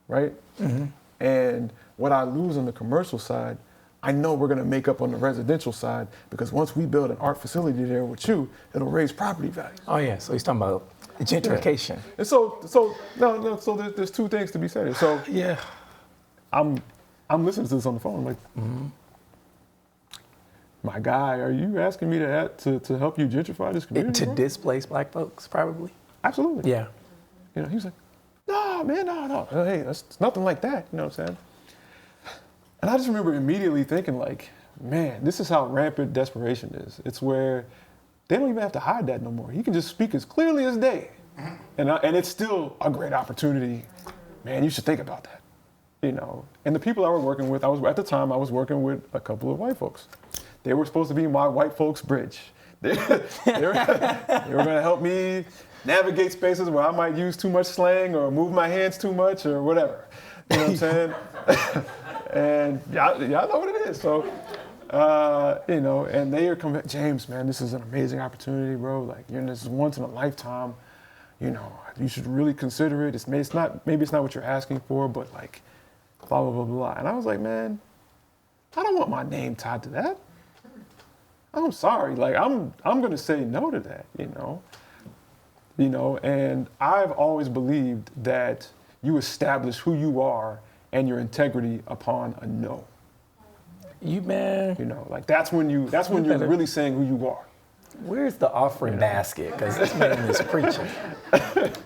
[SPEAKER 1] right? Mm-hmm. And what I lose on the commercial side, I know we're gonna make up on the residential side, because once we build an art facility there with you, it'll raise property values.
[SPEAKER 3] Oh yeah, so he's talking about gentrification.
[SPEAKER 1] Yeah. And so there's two things to be said. So
[SPEAKER 3] yeah,
[SPEAKER 1] I'm listening to this on the phone. I'm like, my guy, are you asking me to help you gentrify this community?
[SPEAKER 3] To displace black folks, probably?
[SPEAKER 1] Absolutely.
[SPEAKER 3] Yeah.
[SPEAKER 1] You know, he was like, no, man, no. Hey, it's nothing like that. You know what I'm saying? And I just remember immediately thinking, like, man, this is how rampant desperation is. It's where they don't even have to hide that no more. He can just speak as clearly as day. And it's still a great opportunity. Man, you should think about that. You know, and the people I was working with, at the time I was working with a couple of white folks. They were supposed to be my white folks bridge. They were going to help me navigate spaces where I might use too much slang or move my hands too much or whatever. You know what I'm saying? And y'all know what it is. So, you know, and they are James, man, this is an amazing opportunity, bro. Like, this is once in a lifetime. You know, you should really consider it. Maybe it's not what you're asking for, but like, blah, blah, blah, blah. And I was like, man, I don't want my name tied to that. I'm sorry, like I'm gonna say no to that, you know, and I've always believed that you establish who you are and your integrity upon a no.
[SPEAKER 3] You know,
[SPEAKER 1] like that's when you're really saying who you are.
[SPEAKER 3] Where's the offering basket? Because this man is preaching.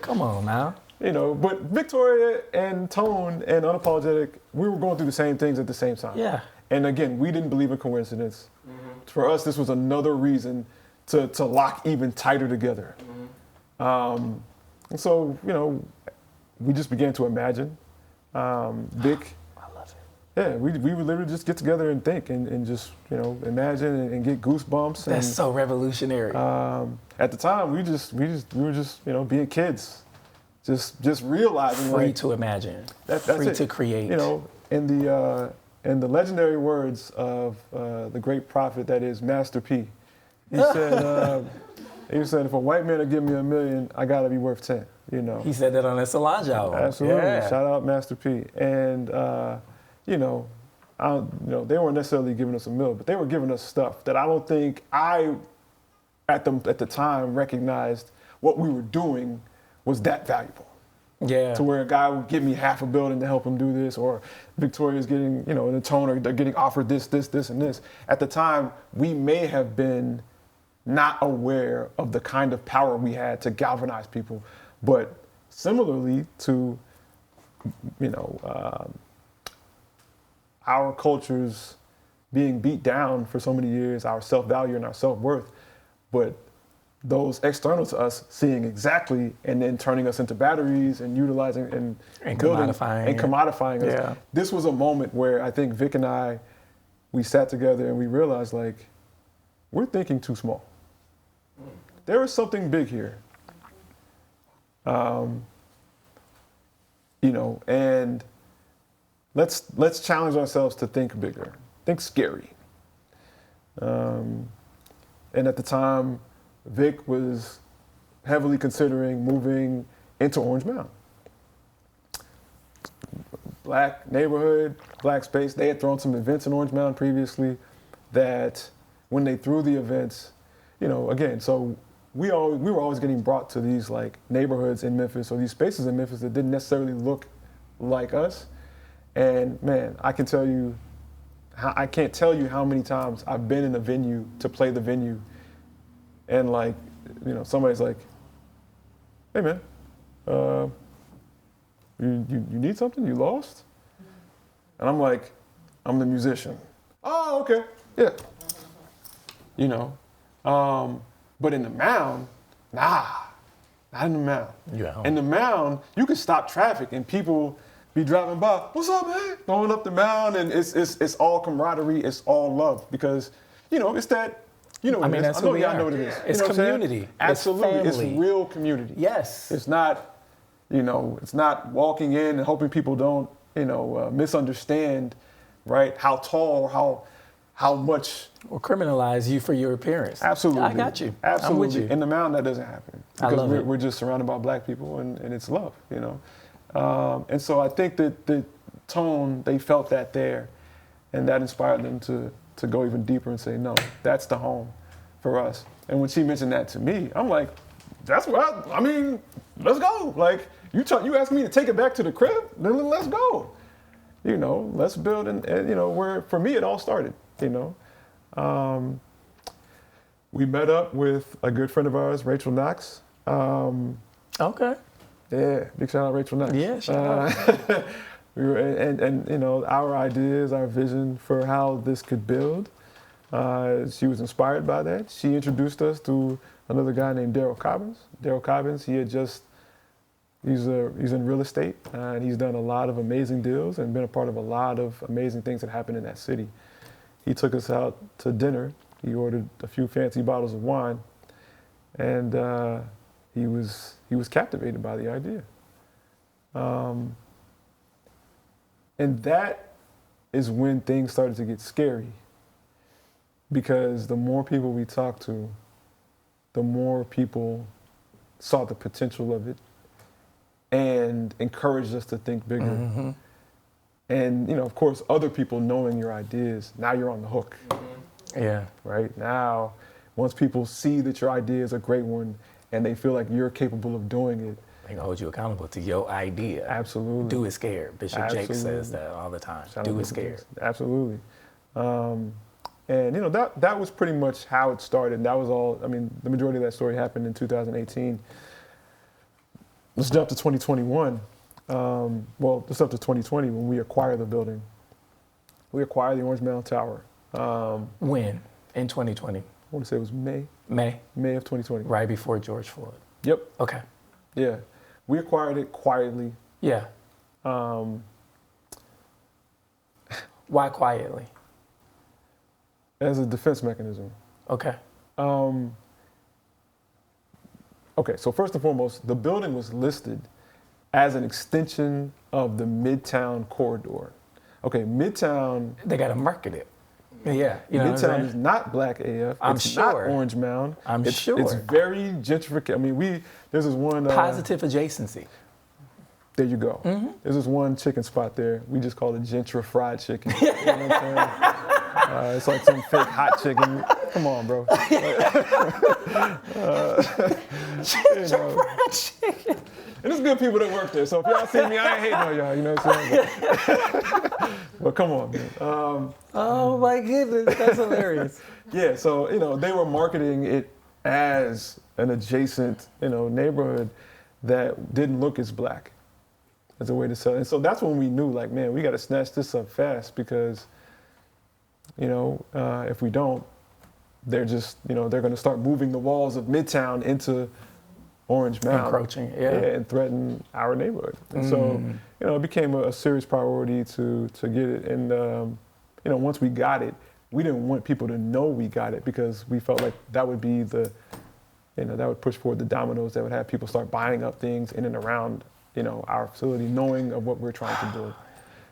[SPEAKER 3] Come on now.
[SPEAKER 1] You know, but Victoria and Tone and Unapologetic, we were going through the same things at the same time.
[SPEAKER 3] Yeah.
[SPEAKER 1] And again, we didn't believe in coincidence. For us, this was another reason to lock even tighter together. And so, you know, we just began to imagine. Vic,
[SPEAKER 3] I love it.
[SPEAKER 1] Yeah, we would literally just get together and think and just, you know, imagine and get goosebumps.
[SPEAKER 3] That's so revolutionary.
[SPEAKER 1] At the time, we were just, you know, being kids, just realizing
[SPEAKER 3] free
[SPEAKER 1] like,
[SPEAKER 3] to imagine,
[SPEAKER 1] that's
[SPEAKER 3] free
[SPEAKER 1] it.
[SPEAKER 3] to create.
[SPEAKER 1] You know, in in the legendary words of the great prophet that is Master P, he said, if a white man will give me $1 million, I gotta be worth 10. You know.
[SPEAKER 3] He said that on that Solange album.
[SPEAKER 1] Absolutely.
[SPEAKER 3] Yeah.
[SPEAKER 1] Shout out Master P. And you know, they weren't necessarily giving us $1 million, but they were giving us stuff that I don't think I, at the time, recognized what we were doing was that valuable.
[SPEAKER 3] Yeah.
[SPEAKER 1] To where a guy would give me half a building to help him do this, or Victoria's getting, in the toner, they're getting offered this, and this. At the time, we may have been not aware of the kind of power we had to galvanize people. But similarly to, our cultures being beat down for so many years, our self-value and our self-worth, but those external to us seeing exactly and then turning us into batteries and utilizing and building and commodifying us.
[SPEAKER 3] Yeah.
[SPEAKER 1] This was a moment where I think Vic and I, we sat together and we realized, like, we're thinking too small. There is something big here. And let's challenge ourselves to think bigger, think scary. And at the time, Vic was heavily considering moving into Orange Mound. Black neighborhood, black space. They had thrown some events in Orange Mound previously that when they threw the events, again, so we were always getting brought to these like neighborhoods in Memphis or these spaces in Memphis that didn't necessarily look like us. And man, I can't tell you how many times I've been in a venue to play the venue, and like, somebody's like, "Hey man, you need something? You lost?" And I'm like, "I'm the musician." "Oh, okay, yeah." But in the Mound, not in the Mound.
[SPEAKER 3] Yeah.
[SPEAKER 1] In the Mound, you can stop traffic and people be driving by, "What's up, man?" Going up the Mound, and it's all camaraderie, it's all love, because it's that.
[SPEAKER 3] That's who we are.
[SPEAKER 1] I know what it is.
[SPEAKER 3] It's community.
[SPEAKER 1] Absolutely,
[SPEAKER 3] It's family.
[SPEAKER 1] real community.
[SPEAKER 3] Yes.
[SPEAKER 1] It's not, it's not walking in and hoping people don't, misunderstand, right? How tall, how much.
[SPEAKER 3] Or criminalize you for your appearance.
[SPEAKER 1] Absolutely.
[SPEAKER 3] I got you.
[SPEAKER 1] Absolutely.
[SPEAKER 3] I'm with you.
[SPEAKER 1] In the Mound, that doesn't happen.
[SPEAKER 3] I
[SPEAKER 1] Because
[SPEAKER 3] love it.
[SPEAKER 1] we're just surrounded by black people, and it's love, And so I think that the tone, they felt that there, and that inspired them to go even deeper and say, no, that's the home for us. And when she mentioned that to me, I'm like, that's what let's go. Like, you asked me to take it back to the crib, then let's go. Let's build, and where, for me, it all started, We met up with a good friend of ours, Rachel Knox.
[SPEAKER 3] Okay.
[SPEAKER 1] Yeah, big shout out Rachel Knox.
[SPEAKER 3] Yeah, shout out.
[SPEAKER 1] We were, and our ideas, our vision for how this could build. She was inspired by that. She introduced us to another guy named Daryl Cobbins. Daryl Cobbins, he's in real estate, and he's done a lot of amazing deals and been a part of a lot of amazing things that happened in that city. He took us out to dinner. He ordered a few fancy bottles of wine, and he was captivated by the idea. And that is when things started to get scary, because the more people we talked to, the more people saw the potential of it and encouraged us to think bigger. Mm-hmm. And, of course, other people knowing your ideas, now you're on the hook. Mm-hmm.
[SPEAKER 3] Yeah.
[SPEAKER 1] Right? Now, once people see that your idea is a great one and they feel like you're capable of doing it,
[SPEAKER 3] they can hold you accountable to your idea.
[SPEAKER 1] Absolutely.
[SPEAKER 3] Do it scared. Bishop Jake says that all the time. Do it scared.
[SPEAKER 1] Absolutely. And that was pretty much how it started. That was all. The majority of that story happened in 2018. Let's jump to 2021. Let's jump to 2020 when we acquired the building. We acquired the Orange Mound Tower.
[SPEAKER 3] When? In 2020?
[SPEAKER 1] I want to say it was May.
[SPEAKER 3] May
[SPEAKER 1] of 2020.
[SPEAKER 3] Right before George Floyd.
[SPEAKER 1] Yep.
[SPEAKER 3] Okay.
[SPEAKER 1] Yeah. We acquired it quietly.
[SPEAKER 3] Yeah. Why quietly?
[SPEAKER 1] As a defense mechanism.
[SPEAKER 3] Okay.
[SPEAKER 1] Okay, so first and foremost, the building was listed as an extension of the Midtown corridor. okay, Midtown.
[SPEAKER 3] They got to market it. Yeah, you know what I'm
[SPEAKER 1] Midtown
[SPEAKER 3] saying?
[SPEAKER 1] is not Black AF.
[SPEAKER 3] I'm
[SPEAKER 1] it's
[SPEAKER 3] sure.
[SPEAKER 1] not Orange Mound.
[SPEAKER 3] I'm
[SPEAKER 1] it's,
[SPEAKER 3] sure.
[SPEAKER 1] It's very gentrified. I mean, there's this one.
[SPEAKER 3] Positive adjacency.
[SPEAKER 1] There you go.
[SPEAKER 3] Mm-hmm.
[SPEAKER 1] There's this one chicken spot there. We just call it Gentrified chicken. You know what I'm saying? It's like some fake hot chicken. Come on, bro.
[SPEAKER 3] Gentrified chicken.
[SPEAKER 1] And there's good people that work there. So if y'all see me, I ain't hating on y'all. You know what I'm saying? But come on, man.
[SPEAKER 3] Oh my goodness, that's hilarious.
[SPEAKER 1] Yeah, so, they were marketing it as an adjacent, neighborhood that didn't look as Black as a way to sell. And so that's when we knew, like, man, we got to snatch this up fast because, if we don't, they're just, they're going to start moving the walls of Midtown into Orange Mound.
[SPEAKER 3] Encroaching, yeah.
[SPEAKER 1] And threaten our neighborhood. And so, it became a serious priority to get it. And, once we got it, we didn't want people to know we got it because we felt like that would be that would push forward the dominoes that would have people start buying up things in and around, our facility, knowing of what we're trying to do.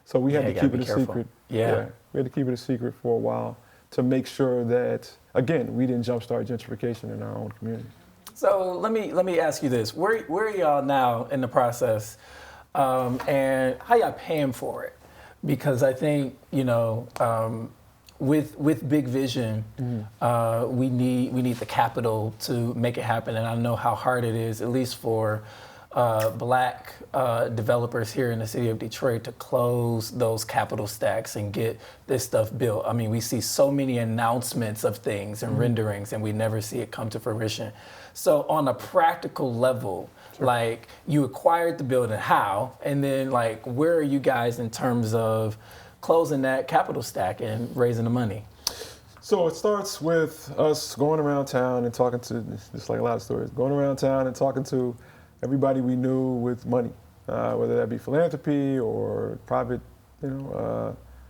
[SPEAKER 1] So we had to keep it a secret.
[SPEAKER 3] Yeah.
[SPEAKER 1] We had to keep it a secret for a while to make sure that, again, we didn't jumpstart gentrification in our own community.
[SPEAKER 3] So let me ask you this: Where are y'all now in the process, and how y'all paying for it? Because I think with big vision, we need the capital to make it happen, and I know how hard it is, at least for Black developers here in the city of Detroit, to close those capital stacks and get this stuff built. I mean, we see so many announcements of things and renderings, and we never see it come to fruition. So on a practical level, like, you acquired the building, how? And then, like, where are you guys in terms of closing that capital stack and raising the money?
[SPEAKER 1] So it starts with us going around town and talking to, just like a lot of stories, going around town and talking to everybody we knew with money, whether that be philanthropy or private,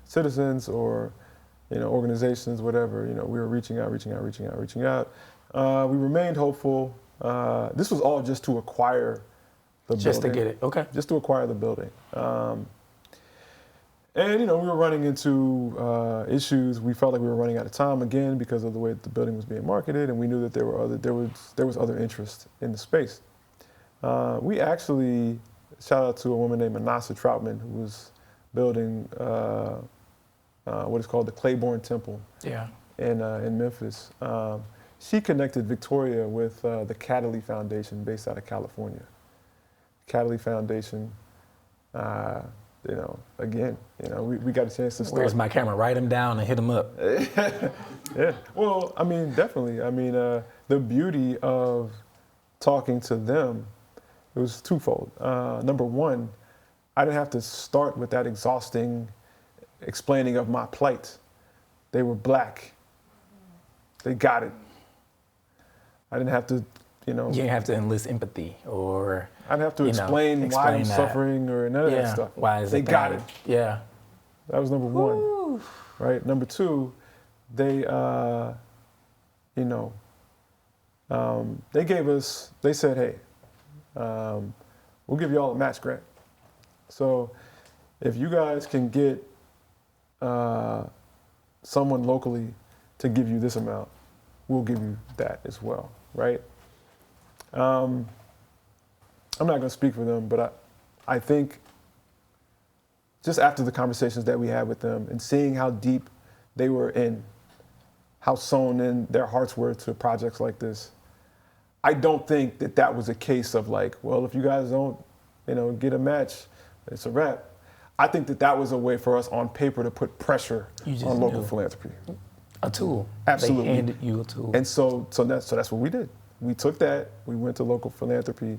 [SPEAKER 1] citizens or, organizations, whatever. We were reaching out. We remained hopeful. This was all just to acquire the building.
[SPEAKER 3] Just to get it, okay.
[SPEAKER 1] Just to acquire the building. And, we were running into issues. We felt like we were running out of time again because of the way the building was being marketed, and we knew that there was other interest in the space. We actually, shout out to a woman named Manasa Troutman, who was building what is called the Claiborne Temple in Memphis. She connected Victoria with the Cataly Foundation based out of California. Cataly Foundation, again, we got a chance to start.
[SPEAKER 3] Where's my camera? Write them down and hit them up.
[SPEAKER 1] Yeah, well, I mean, definitely. I mean, the beauty of talking to them, it was twofold. Number one, I didn't have to start with that exhausting explaining of my plight. They were Black. They got it. I didn't have to,
[SPEAKER 3] You didn't have to enlist empathy or...
[SPEAKER 1] I didn't have to explain why I'm
[SPEAKER 3] that.
[SPEAKER 1] suffering or none of that stuff.
[SPEAKER 3] Why is
[SPEAKER 1] they got
[SPEAKER 3] bad?
[SPEAKER 1] it.
[SPEAKER 3] Yeah.
[SPEAKER 1] That was number one, right? Number two, they, they said, hey, we'll give you all a match grant. So if you guys can get someone locally to give you this amount, we'll give you that as well, right? I'm not going to speak for them, but I think just after the conversations that we had with them and seeing how deep they were in, how sewn in their hearts were to projects like this, I don't think that was a case of like, well, if you guys don't, get a match, it's a wrap. I think that was a way for us on paper to put pressure on local philanthropy.
[SPEAKER 3] A tool.
[SPEAKER 1] Absolutely.
[SPEAKER 3] They handed you a tool.
[SPEAKER 1] And so that's what we did. We took that, we went to local philanthropy,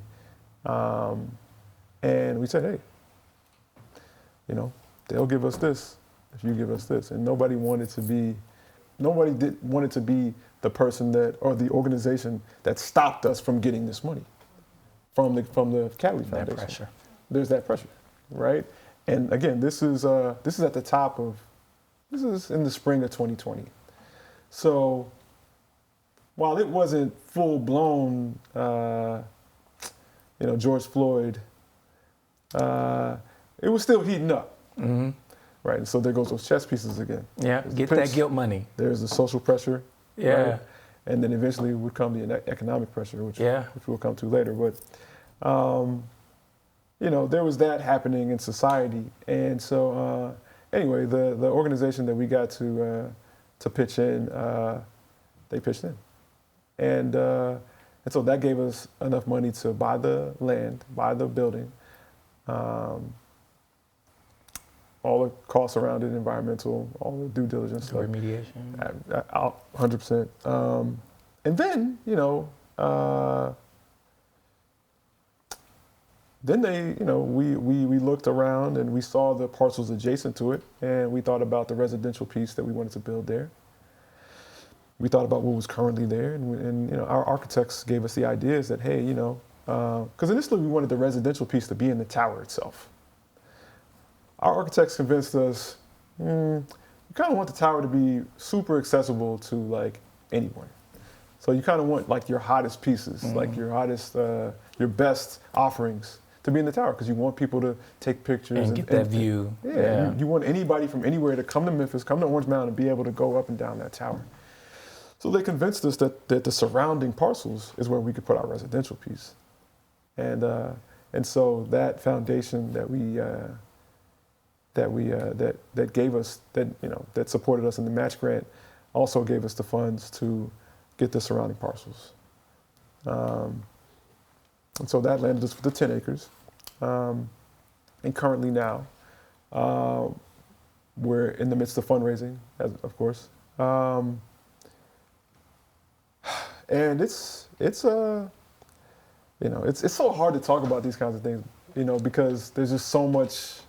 [SPEAKER 1] and we said, hey, they'll give us this if you give us this. And nobody wanted to be the person that, or the organization that stopped us from getting this money from the Cataly Foundation.
[SPEAKER 3] That pressure.
[SPEAKER 1] There's that pressure, right? And again, this is at the top of, this is in the spring of 2020. So while it wasn't full blown, George Floyd, it was still heating up. Mm-hmm. right? And so there goes those chess pieces again.
[SPEAKER 3] Yeah,
[SPEAKER 1] There's
[SPEAKER 3] get
[SPEAKER 1] the
[SPEAKER 3] that
[SPEAKER 1] pinch,
[SPEAKER 3] guilt money.
[SPEAKER 1] There's the social pressure.
[SPEAKER 3] Yeah.
[SPEAKER 1] Right? And then eventually would come the economic pressure, which we'll come to later. But, you know, there was that happening in society. And so, anyway, the organization that we got to pitch in, they pitched in. And so that gave us enough money to buy the land, buy the building, all the costs around it, environmental, all the due diligence stuff.
[SPEAKER 3] Remediation.
[SPEAKER 1] 100%. And then, you know, then we looked around and we saw the parcels adjacent to it, and we thought about the residential piece that we wanted to build there. We thought about what was currently there, and you know, our architects gave us the ideas that, hey, you know, because initially we wanted the residential piece to be in the tower itself. Our architects convinced us, you kind of want the tower to be super accessible to like anyone. So you kind of want like your hottest pieces, like your hottest, your best offerings to be in the tower, because you want people to take pictures
[SPEAKER 3] and get that view.
[SPEAKER 1] Yeah, you want anybody from anywhere to come to Memphis, come to Orange Mound, and be able to go up and down that tower. So they convinced us that the surrounding parcels is where we could put our residential piece, and so that foundation that gave us that supported us in the match grant also gave us the funds to get the surrounding parcels, and so that landed us with the 10 acres, and currently now we're in the midst of fundraising, of course. And it's so hard to talk about these kinds of things, you know, because there's just so much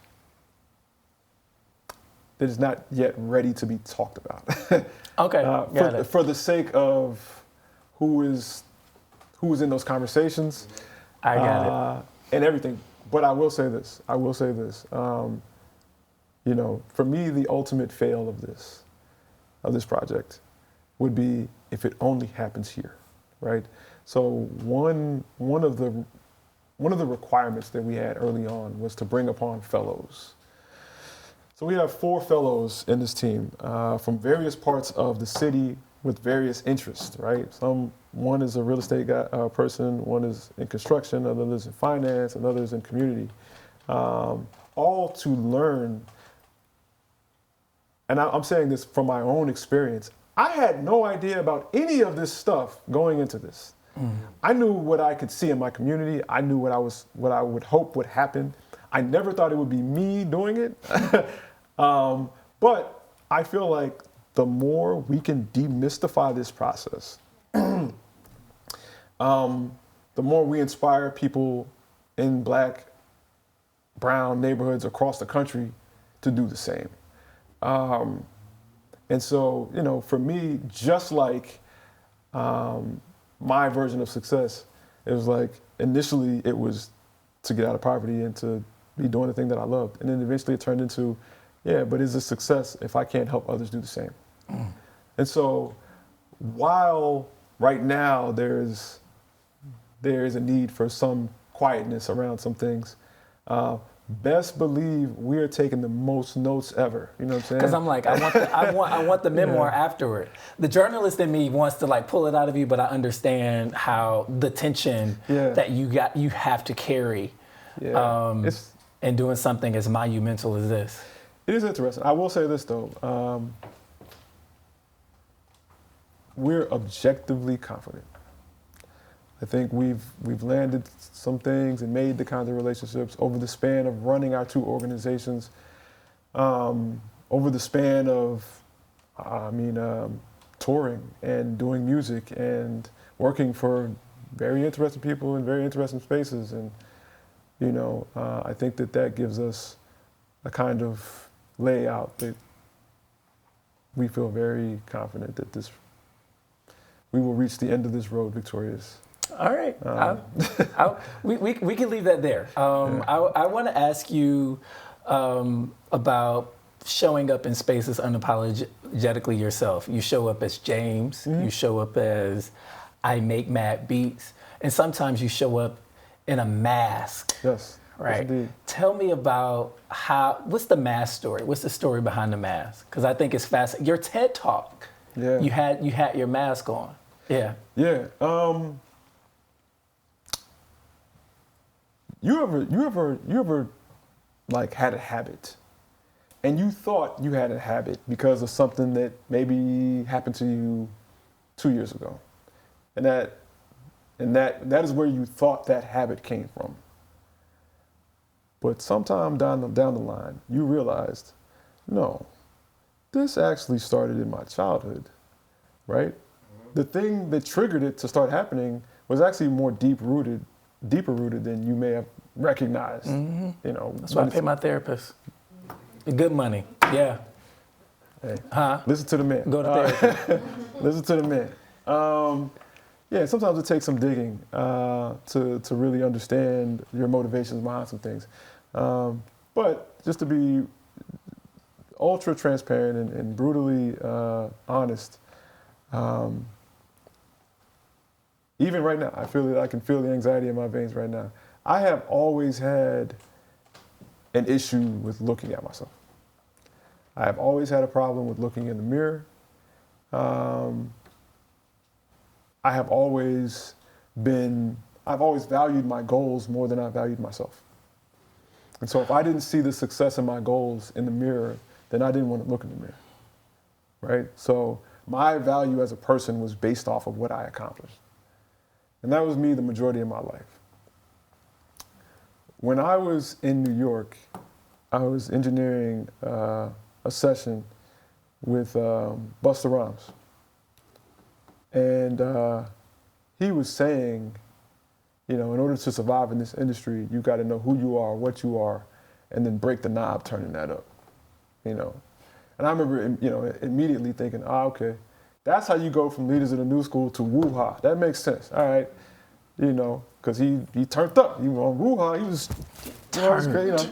[SPEAKER 1] that is not yet ready to be talked about.
[SPEAKER 3] Okay,
[SPEAKER 1] for the sake of who is in those conversations.
[SPEAKER 3] I got it.
[SPEAKER 1] And everything. But I will say this. You know, for me, the ultimate fail of this project would be if it only happens here, right? So one of the requirements that we had early on was to bring upon fellows. So we have 4 fellows in this team from various parts of the city with various interests, right? One is a real estate person, one is in construction, another is in finance, another is in community, all to learn. And I'm saying this from my own experience. I had no idea about any of this stuff going into this. I knew what I could see in my community. I knew what I would hope would happen. I never thought it would be me doing it. But I feel like the more we can demystify this process, the more we inspire people in Black, brown neighborhoods across the country to do the same. And so, you know, for me, just like my version of success, it was like initially it was to get out of poverty and to be doing the thing that I loved. And then eventually it turned into, but is this success if I can't help others do the same? And so while right now there is a need for some quietness around some things, best believe we're taking the most notes ever. You know what I'm saying?
[SPEAKER 3] Because I'm like, I want the memoir afterward. The journalist in me wants to like pull it out of you, but I understand how the tension that you have to carry, and doing something as monumental as this.
[SPEAKER 1] It is interesting. I will say this though, we're objectively confident. I think we've landed some things and made the kinds of relationships over the span of running our 2 organizations, over the span of, touring and doing music and working for very interesting people in very interesting spaces. And, you know, I think that gives us a kind of layout that we feel very confident that we will reach the end of this road victorious.
[SPEAKER 3] All right, we can leave that there. I want to ask you about showing up in spaces unapologetically yourself. You show up as James, you show up as I make mad beats, and sometimes you show up in a mask.
[SPEAKER 1] Yes.
[SPEAKER 3] Right.
[SPEAKER 1] indeed.
[SPEAKER 3] Tell me about what's the mask story? What's the story behind the mask? Because I think it's fascinating. Your TED Talk,
[SPEAKER 1] Yeah.
[SPEAKER 3] you had your mask on. Yeah.
[SPEAKER 1] Yeah. You ever like had a habit and you thought you had a habit because of something that maybe happened to you 2 years ago. And that is where you thought that habit came from. But sometime down the line, you realized, no, this actually started in my childhood, right? The thing that triggered it to start happening was actually more deeper rooted than you may have recognized. You know,
[SPEAKER 3] That's why I pay my therapist. Good money. Yeah.
[SPEAKER 1] Hey,
[SPEAKER 3] Huh?
[SPEAKER 1] listen to the man.
[SPEAKER 3] Go to therapy.
[SPEAKER 1] Listen to the man. Yeah, sometimes it takes some digging to really understand your motivations behind some things. But just to be ultra transparent and brutally honest, even right now, I can feel the anxiety in my veins right now. I have always had an issue with looking at myself. I have always had a problem with looking in the mirror. I've always valued my goals more than I valued myself. And so if I didn't see the success in my goals in the mirror, then I didn't want to look in the mirror, right? So my value as a person was based off of what I accomplished. And that was me the majority of my life. When I was in New York, I was engineering a session with Busta Rhymes. And he was saying, you know, in order to survive in this industry, you got to know who you are, what you are, and then break the knob turning that up, you know. And I remember, you know, immediately thinking, okay, that's how you go from leaders of the new school to woo-ha. That makes sense, all right, you know, because he turned up. He was on woo-ha. He was turned, you know.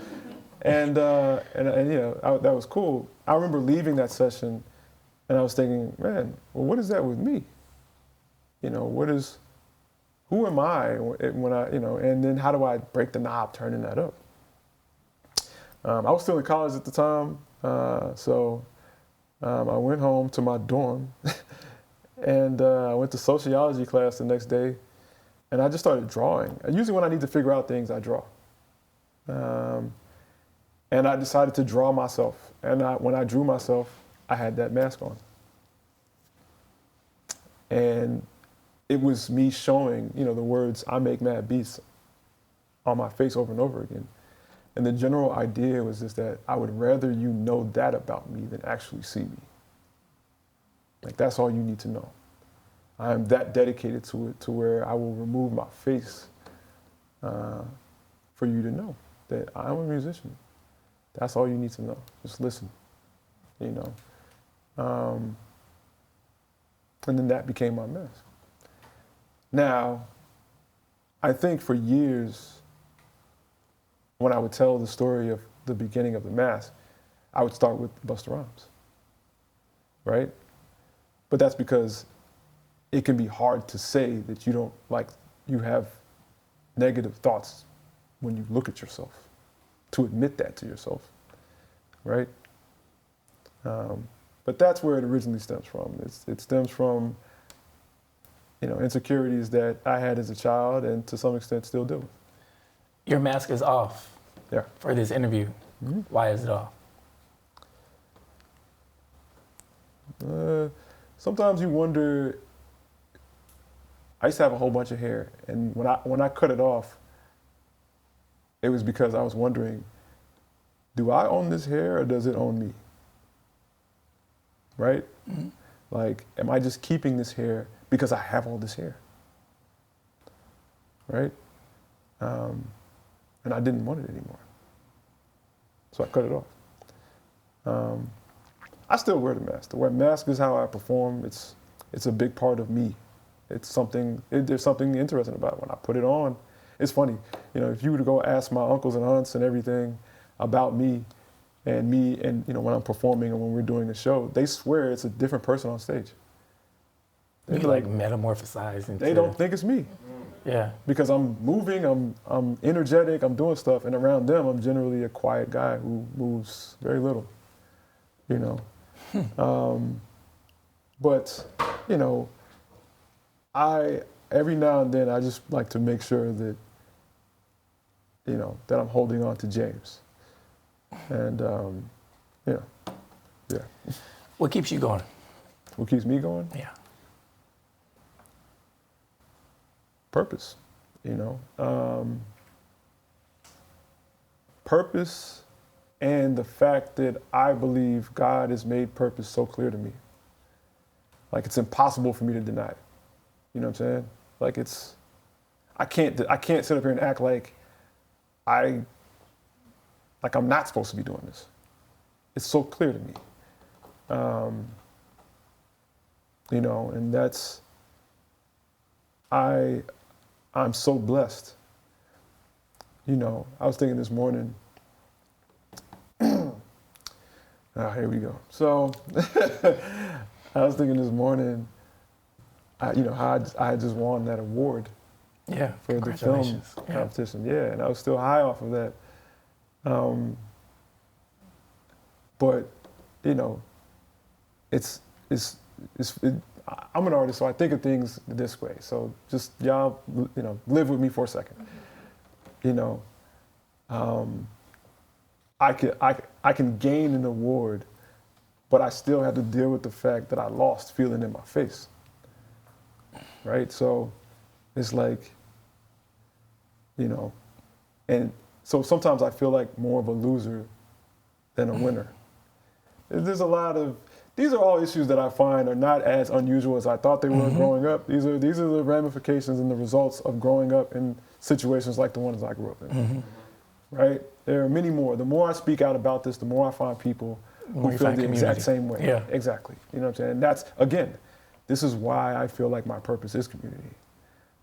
[SPEAKER 1] And you know, that was cool. I remember leaving that session, and I was thinking, man, well, what is that with me? You know, who am I when I, you know, and then how do I break the knob turning that up? I was still in college at the time, so I went home to my dorm, and I went to sociology class the next day, and I just started drawing. And usually when I need to figure out things, I draw. And I decided to draw myself, and when I drew myself, I had that mask on. And it was me showing, you know, the words, I make mad beats on my face over and over again. And the general idea was just that I would rather you know that about me than actually see me. Like, that's all you need to know. I am that dedicated to it to where I will remove my face for you to know that I'm a musician. That's all you need to know. Just listen, you know. And then that became my mask. Now, I think for years, when I would tell the story of the beginning of the mask, I would start with Busta Rhymes, right? But that's because it can be hard to say that you have negative thoughts when you look at yourself, to admit that to yourself, right? But that's where it originally stems from. It stems from, you know, insecurities that I had as a child and to some extent still do.
[SPEAKER 3] Your mask is off.
[SPEAKER 1] Yeah.
[SPEAKER 3] For this interview. Mm-hmm. Why is it off?
[SPEAKER 1] Sometimes you wonder. I used to have a whole bunch of hair, and when I cut it off, it was because I was wondering, do I own this hair or does it own me? Right? Mm-hmm. Like, am I just keeping this hair because I have all this hair? Right? And I didn't want it anymore. So I cut it off. I still wear the mask. The mask is how I perform. It's a big part of me. It's something, there's something interesting about it. When I put it on, it's funny. You know, if you were to go ask my uncles and aunts and everything about me, and you know, when I'm performing and when we're doing a show, they swear it's a different person on stage.
[SPEAKER 3] You like metamorphosize into...
[SPEAKER 1] They don't think it's me.
[SPEAKER 3] Yeah.
[SPEAKER 1] Because I'm moving, I'm energetic, I'm doing stuff, and around them, I'm generally a quiet guy who moves very little, you know. But, you know, every now and then, I just like to make sure that, you know, that I'm holding on to James. And, yeah.
[SPEAKER 3] What keeps you going?
[SPEAKER 1] What keeps me going?
[SPEAKER 3] Yeah.
[SPEAKER 1] Purpose, you know. Purpose and the fact that I believe God has made purpose so clear to me. Like, it's impossible for me to deny it. You know what I'm saying? Like, I can't sit up here and act like I'm not supposed to be doing this. It's so clear to me. You know, and I'm so blessed. You know, I was thinking this morning, here we go. So I was thinking this morning, you know, how I had just won that award for the film competition. Yeah, and I was still high off of that. But, you know, I'm an artist, so I think of things this way. So just y'all, you know, live with me for a second. You know, I can gain an award, but I still have to deal with the fact that I lost feeling in my face. Right? So it's like, you know, and so sometimes I feel like more of a loser than a winner. There's a lot of, these are all issues that I find are not as unusual as I thought they were growing up. These are the ramifications and the results of growing up in situations like the ones I grew up in. Right? There are many more. The more I speak out about this, the more I find people who feel the exact same way.
[SPEAKER 3] Yeah.
[SPEAKER 1] Exactly. You know what I'm saying? And that's, again, this is why I feel like my purpose is community.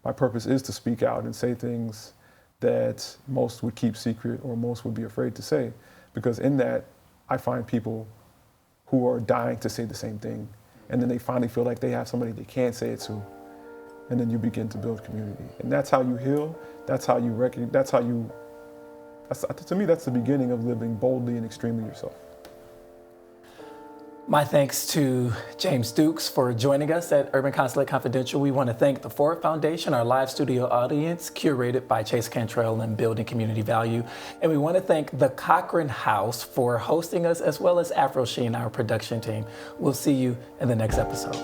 [SPEAKER 1] My purpose is to speak out and say things that most would keep secret or most would be afraid to say. Because in that, I find people who are dying to say the same thing. And then they finally feel like they have somebody they can say it to. And then you begin to build community. And that's how you heal. That's how you to me, that's the beginning of living boldly and extremely yourself.
[SPEAKER 3] My thanks to James Dukes for joining us at Urban Consulate Confidential. We want to thank the Ford Foundation, our live studio audience, curated by Chase Cantrell and Building Community Value. And we want to thank the Cochran House for hosting us, as well as Afro Sheen, our production team. We'll see you in the next episode.